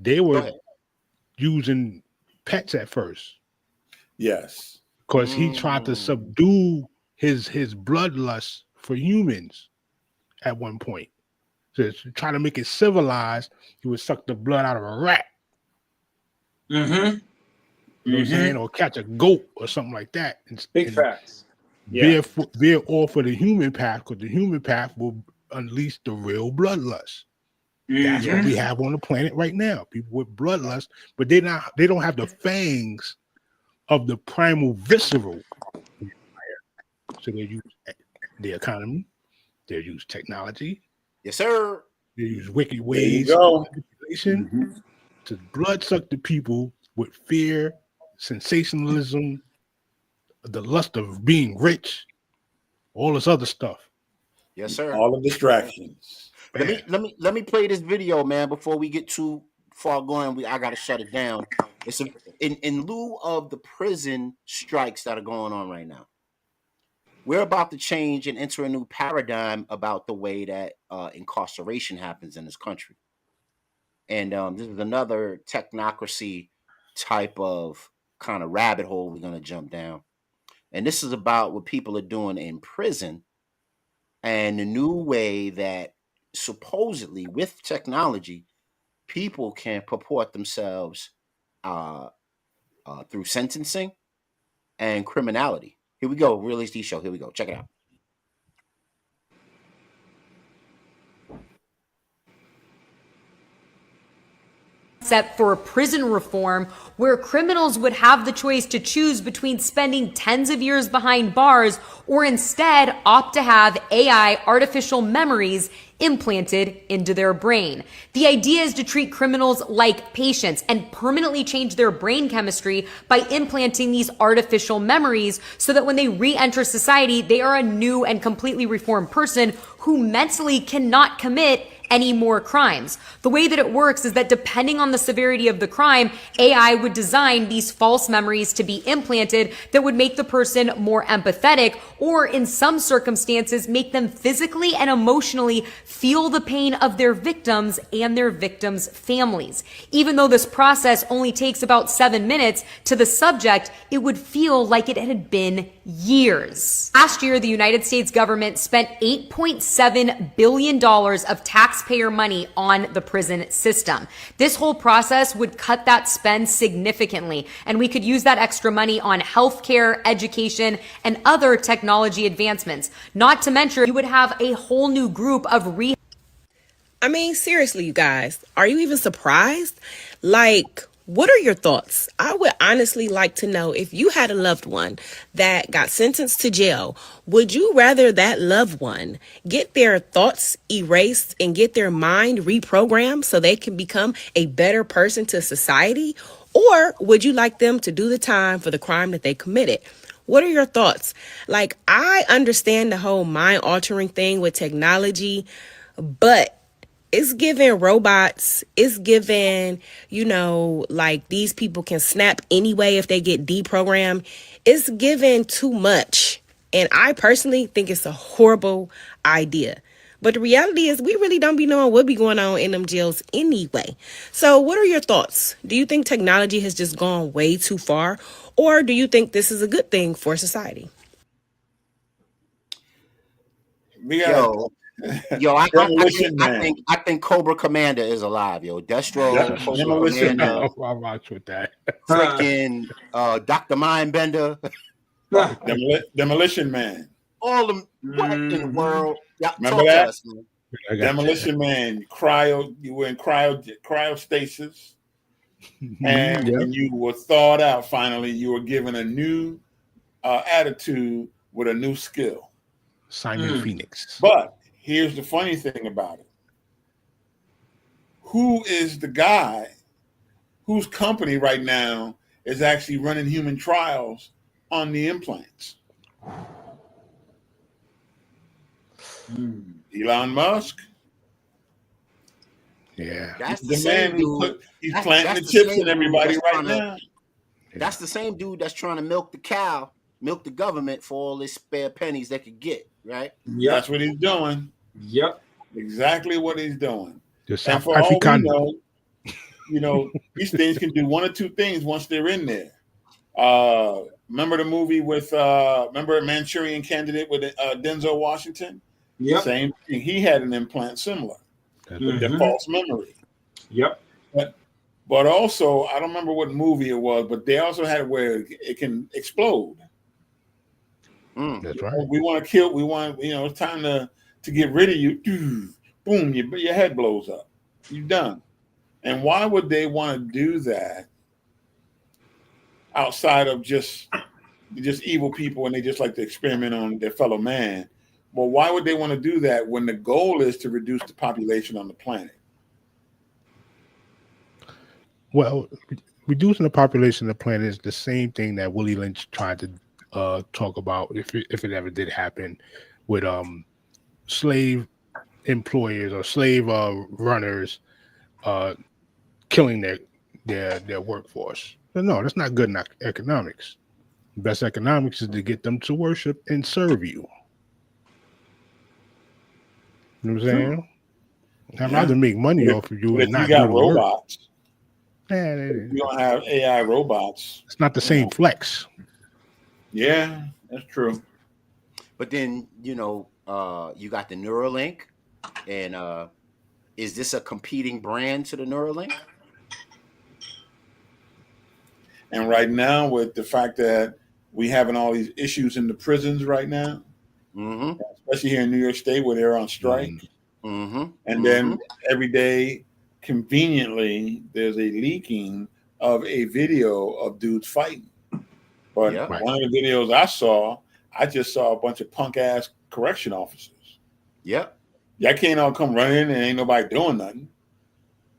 Speaker 15: they were using pets at first.
Speaker 3: Yes.
Speaker 15: Because he tried to subdue his bloodlust for humans at one point. So to try to make it civilized, he would suck the blood out of a rat. You know what I'm saying? Or catch a goat or something like that.
Speaker 2: Big facts. Yeah.
Speaker 15: Veer off for the human path, because the human path will unleash the real bloodlust. That's what we have on the planet right now. People with bloodlust, but they don't have the fangs of the primal visceral. So they use the economy, they use technology.
Speaker 1: Yes, sir.
Speaker 15: They use wicked ways
Speaker 3: of
Speaker 15: manipulation to blood suck the people with fear, sensationalism, the lust of being rich, all this other stuff.
Speaker 1: Yes, sir.
Speaker 3: All the distractions.
Speaker 1: Let me play this video, man, before we get too far going. I gotta shut it down. It's in lieu of the prison strikes that are going on right now. We're about to change and enter a new paradigm about the way that incarceration happens in this country. And this is another technocracy type of kind of rabbit hole we're going to jump down. And this is about what people are doing in prison and the new way that supposedly with technology, people can purport themselves uh, through sentencing and criminality. Here we go. Real HD show. Here we go. Check it out.
Speaker 16: Except for prison reform, where criminals would have the choice to choose between spending tens of years behind bars or instead opt to have AI, artificial memories, implanted into their brain. The idea is to treat criminals like patients and permanently change their brain chemistry by implanting these artificial memories so that when they re-enter society, they are a new and completely reformed person who mentally cannot commit any more crimes. The way that it works is that depending on the severity of the crime, AI would design these false memories to be implanted that would make the person more empathetic, or in some circumstances, make them physically and emotionally feel the pain of their victims and their victims' families. Even though this process only takes about 7 minutes, to the subject, it would feel like it had been years. Last year, the United States government spent $8.7 billion of taxpayer money on the prison system. This whole process would cut that spend significantly, and we could use that extra money on healthcare, education, and other technology advancements. Not to mention, you would have a whole new group of
Speaker 17: I mean, seriously, you guys, are you even surprised? Like, what are your thoughts? I would honestly like to know, if you had a loved one that got sentenced to jail, would you rather that loved one get their thoughts erased and get their mind reprogrammed so they can become a better person to society? Or would you like them to do the time for the crime that they committed? What are your thoughts? Like, I understand the whole mind altering thing with technology, but it's given robots, it's given, like these people can snap anyway if they get deprogrammed. It's given too much. And I personally think it's a horrible idea. But the reality is we really don't be knowing what be going on in them jails anyway. So what are your thoughts? Do you think technology has just gone way too far? Or do you think this is a good thing for society?
Speaker 1: Yo, I think Cobra Commander is alive, yo. Destro, Cobra Commander,
Speaker 15: I'll watch with that.
Speaker 1: freaking Dr. Mindbender,
Speaker 3: Demolition Man.
Speaker 1: all them. What in the world? Yeah,
Speaker 3: Remember that? Us, Demolition Man. You were in cryostasis, and when you were thawed out, finally, you were given a new attitude with a new skill.
Speaker 15: Simon Phoenix.
Speaker 3: But here's the funny thing about it. Who is the guy whose company right now is actually running human trials on the implants? Elon Musk.
Speaker 15: Yeah.
Speaker 1: That's
Speaker 3: the man he's planting the chips in everybody right now.
Speaker 1: That's the same dude that's trying to milk the government for all these spare pennies they could get, right?
Speaker 3: Yep. That's what he's doing.
Speaker 2: Yep.
Speaker 3: Exactly what he's doing.
Speaker 15: Just
Speaker 3: and for all we know, these things can do one or two things once they're in there. Remember the movie with remember Manchurian Candidate with Denzel Washington?
Speaker 2: Yep.
Speaker 3: Same thing. He had an implant similar with the false memory.
Speaker 2: Yep.
Speaker 3: But also, I don't remember what movie it was, but they also had it where it can explode.
Speaker 15: That's right.
Speaker 3: We want to kill. We want, it's time to get rid of you. Boom, your head blows up. You're done. And why would they want to do that outside of just evil people and they just like to experiment on their fellow man? Well, why would they want to do that when the goal is to reduce the population on the planet?
Speaker 15: Well, reducing the population of the planet is the same thing that Willie Lynch tried to talk about, if it ever did happen, with slave employers or slave runners killing their workforce. But no, that's not good in economics. The best economics is to get them to worship and serve you. You know what I'm saying? I'd rather make money off of you and not
Speaker 3: got
Speaker 15: go to
Speaker 3: robots.
Speaker 15: Work.
Speaker 3: You don't have AI robots.
Speaker 15: It's not the same flex.
Speaker 3: Yeah, That's true.
Speaker 1: But then, you got the Neuralink, and is this a competing brand to the Neuralink?
Speaker 3: And right now, with the fact that we having all these issues in the prisons right now, especially here in New York State where they're on strike, and then every day, conveniently, there's a leaking of a video of dudes fighting. But one of the videos I just saw a bunch of punk ass correction officers.
Speaker 1: Yep.
Speaker 3: Y'all can't all come running and ain't nobody doing nothing.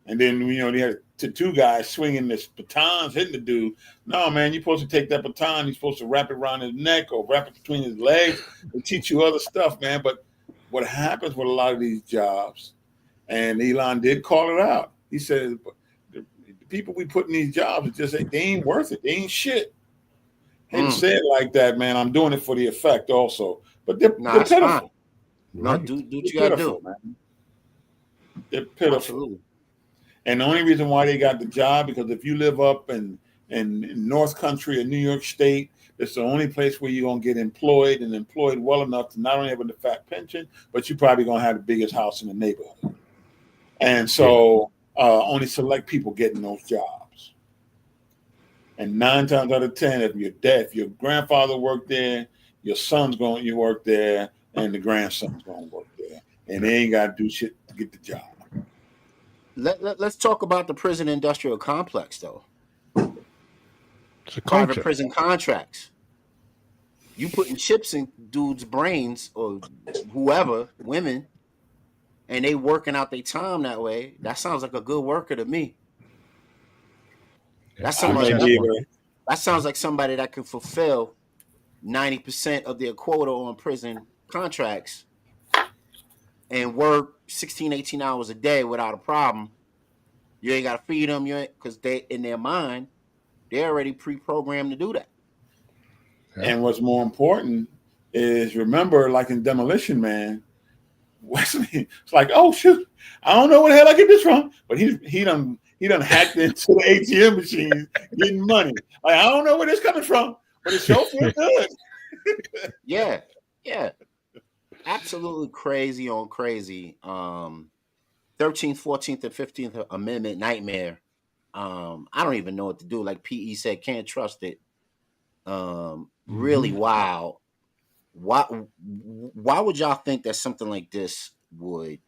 Speaker 3: And then, they had two guys swinging this batons, hitting the dude. No, man, you're supposed to take that baton. You're supposed to wrap it around his neck or wrap it between his legs. They teach you other stuff, man. But what happens with a lot of these jobs, and Elon did call it out. He said, the people we put in these jobs, they ain't worth it. They ain't shit. He didn't say it like that, man. I'm doing it for the effect also. But they're pitiful.
Speaker 1: Fine. No, do what you got to do.
Speaker 3: Man. They're pitiful.
Speaker 1: Absolutely.
Speaker 3: And the only reason why they got the job, because if you live up in North Country or New York State, it's the only place where you're going to get employed and employed well enough to not only have a fat pension, but you're probably going to have the biggest house in the neighborhood. And so only select people getting those jobs. And 9 times out of 10, if your grandfather worked there, your son's going to work there, and the grandson's going to work there. And they ain't got to do shit to get the job.
Speaker 1: Let's talk about the prison industrial complex, though.
Speaker 15: It's a
Speaker 1: private prison contracts. You putting chips in dudes' brains or whoever, women, and they working out their time that way. That sounds like a good worker to me. That's somebody that sounds like somebody that can fulfill 90% of their quota on prison contracts and work 16, 18 hours a day without a problem. You ain't got to feed them, because they, in their mind, they're already pre-programmed to do that.
Speaker 3: And what's more important is, remember, like in Demolition Man, Wesley, it's like, oh shoot, I don't know where the hell I get this from, but he done hacked into the ATM machines getting money. Like, I don't know where this coming from, but it sure feels good.
Speaker 1: Yeah. Absolutely crazy on crazy. 13th, 14th, and 15th Amendment nightmare. I don't even know what to do. Like PE said, can't trust it. Really wild. Why would y'all think that something like this would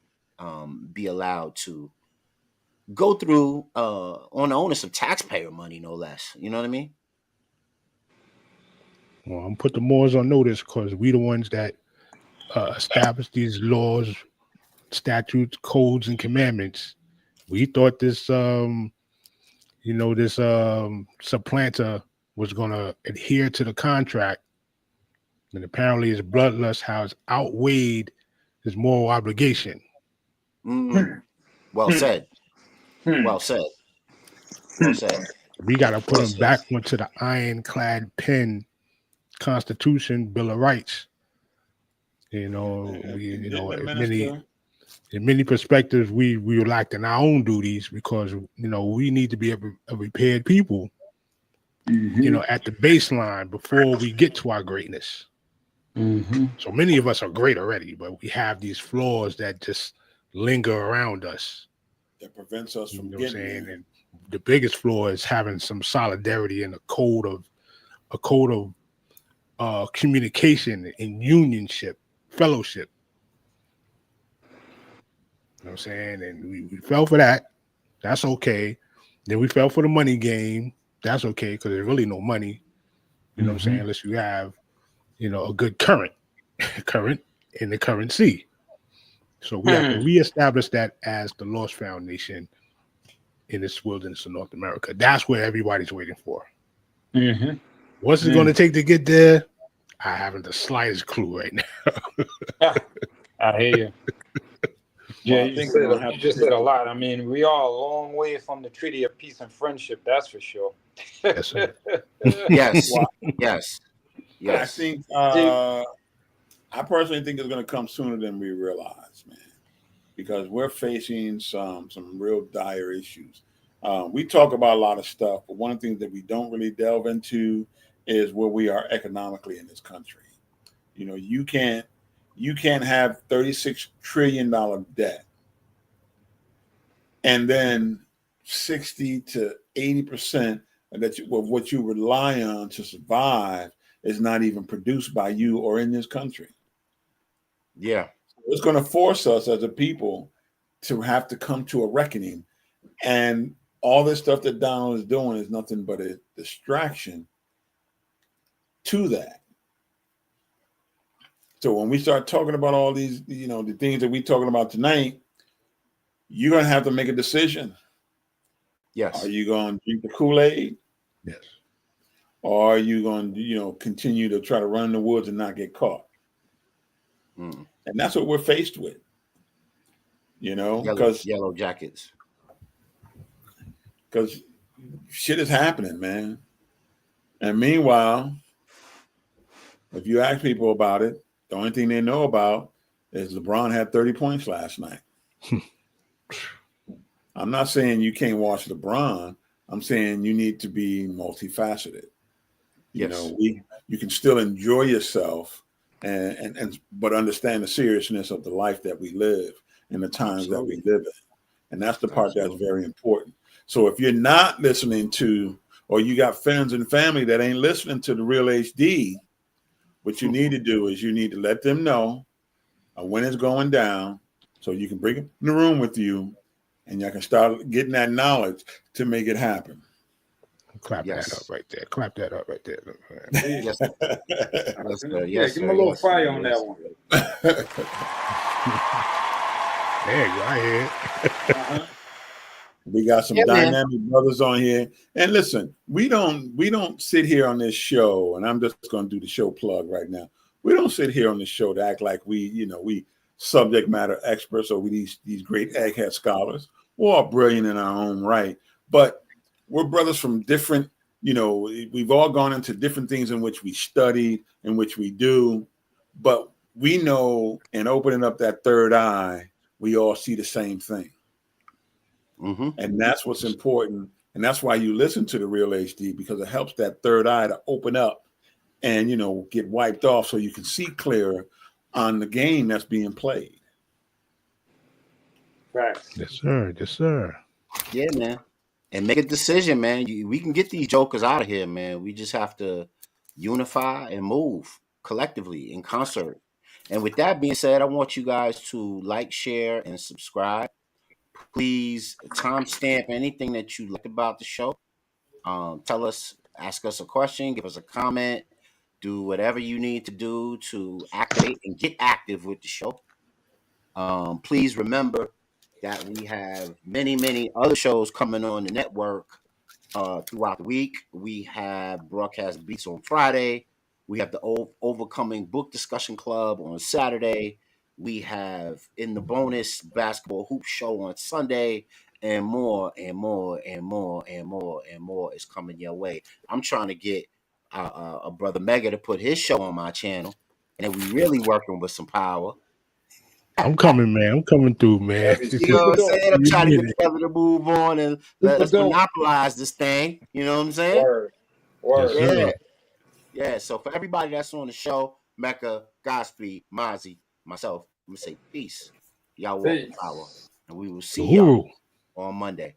Speaker 1: be allowed to go through on the onus of taxpayer money, no less? You know what I mean?
Speaker 15: Well, I'm put the Moors on notice because we the ones that established these laws, statutes, codes, and commandments. We thought this, supplanter was going to adhere to the contract, and apparently his bloodlust has outweighed his moral obligation.
Speaker 1: Well said. Well said. Well said.
Speaker 15: We got to put him back onto the ironclad pen Constitution, Bill of Rights. In many perspectives, we lacked in our own duties because we need to be a prepared people. At the baseline before we get to our greatness. So many of us are great already, but we have these flaws that just linger around us.
Speaker 3: That prevents us from
Speaker 15: getting there. And the biggest flaw is having some solidarity and a code of communication and unionship, fellowship. You know what I'm saying? And we fell for that. That's okay. Then we fell for the money game. That's okay, because there's really no money. You know what I'm saying? Unless you have, a good current in the currency. So we have to reestablish that as the Lost Foundation in this wilderness of North America. That's where everybody's waiting for. What's it going to take to get there? I haven't the slightest clue right now.
Speaker 2: I hear you. Yeah, you just said a lot. I mean, we are a long way from the Treaty of Peace and Friendship, that's for sure.
Speaker 15: Yes, sir.
Speaker 1: Yes. Yes.
Speaker 3: I think I personally think it's going to come sooner than we realize, man, because we're facing some real dire issues. We talk about a lot of stuff, but one of the things that we don't really delve into is where we are economically in this country. You know, you can't have $36 trillion debt and then 60 to 80% of what you rely on to survive is not even produced by you or in this country.
Speaker 1: Yeah.
Speaker 3: It's going to force us as a people to have to come to a reckoning. And all this stuff that Donald is doing is nothing but a distraction to that. So when we start talking about all these, you know, the things that we're talking about tonight, you're going to have to make a decision.
Speaker 1: Yes.
Speaker 3: Are you going to drink the Kool-Aid?
Speaker 15: Yes.
Speaker 3: Or are you going to, you know, continue to try to run in the woods and not get caught?
Speaker 1: Mm.
Speaker 3: And that's what we're faced with, you know, because
Speaker 1: yellow jackets.
Speaker 3: Because shit is happening, man. And meanwhile, if you ask people about it, the only thing they know about is LeBron had 30 points last night. I'm not saying you can't watch LeBron. I'm saying you need to be multifaceted. You know, you can still enjoy yourself and but understand the seriousness of the life that we live and the times that we live in. And that's the part that's very important. So if you're not listening to, or you got friends and family that ain't listening to the Real HD, what you need to do is you need to let them know when it's going down so you can bring them in the room with you and you can start getting that knowledge to make it happen.
Speaker 15: Clap that up right there. Clap that up right there.
Speaker 1: Yes.
Speaker 2: Yes, give him a little fire on that one.
Speaker 15: There you go. I hear it.
Speaker 3: We got some dynamic brothers on here. And listen, we don't sit here on this show, and I'm just going to do the show plug right now. We don't sit here on the show to act like we subject matter experts or we these great egghead scholars. We're all brilliant in our own right, but we're brothers from different, we've all gone into different things in which we study, in which we do, but we know in opening up that third eye, we all see the same thing.
Speaker 1: Mm-hmm.
Speaker 3: And that's what's important. And that's why you listen to the Real HD, because it helps that third eye to open up and, get wiped off so you can see clearer on the game that's being played.
Speaker 2: Right.
Speaker 15: Yes, sir. Yes, sir.
Speaker 1: Yeah, man. And make a decision, man. We can get these jokers out of here, man. We just have to unify and move collectively in concert. And with that being said, I want you guys to like, share, and subscribe. Please timestamp anything that you like about the show. Tell us, ask us a question, give us a comment, do whatever you need to do to activate and get active with the show. Please remember that we have many, many other shows coming on the network throughout the week. We have Broadcast Beats on Friday. We have the Overcoming Book Discussion Club on Saturday. We have In the Bonus Basketball Hoop Show on Sunday, and more and more and more and more and more is coming your way. I'm trying to get a brother Mega to put his show on my channel, and we really working with some power.
Speaker 15: I'm coming, man. I'm coming through, man.
Speaker 1: You know what I'm saying? I'm trying to get the brother to move on and let's monopolize this thing. You know what I'm saying?
Speaker 2: Word.
Speaker 1: Yeah. Yeah. So for everybody that's on the show, Mecca, Godspeed, Mozzie, myself, I'm gonna say peace. Y'all walk in power. And we will see y'all on Monday.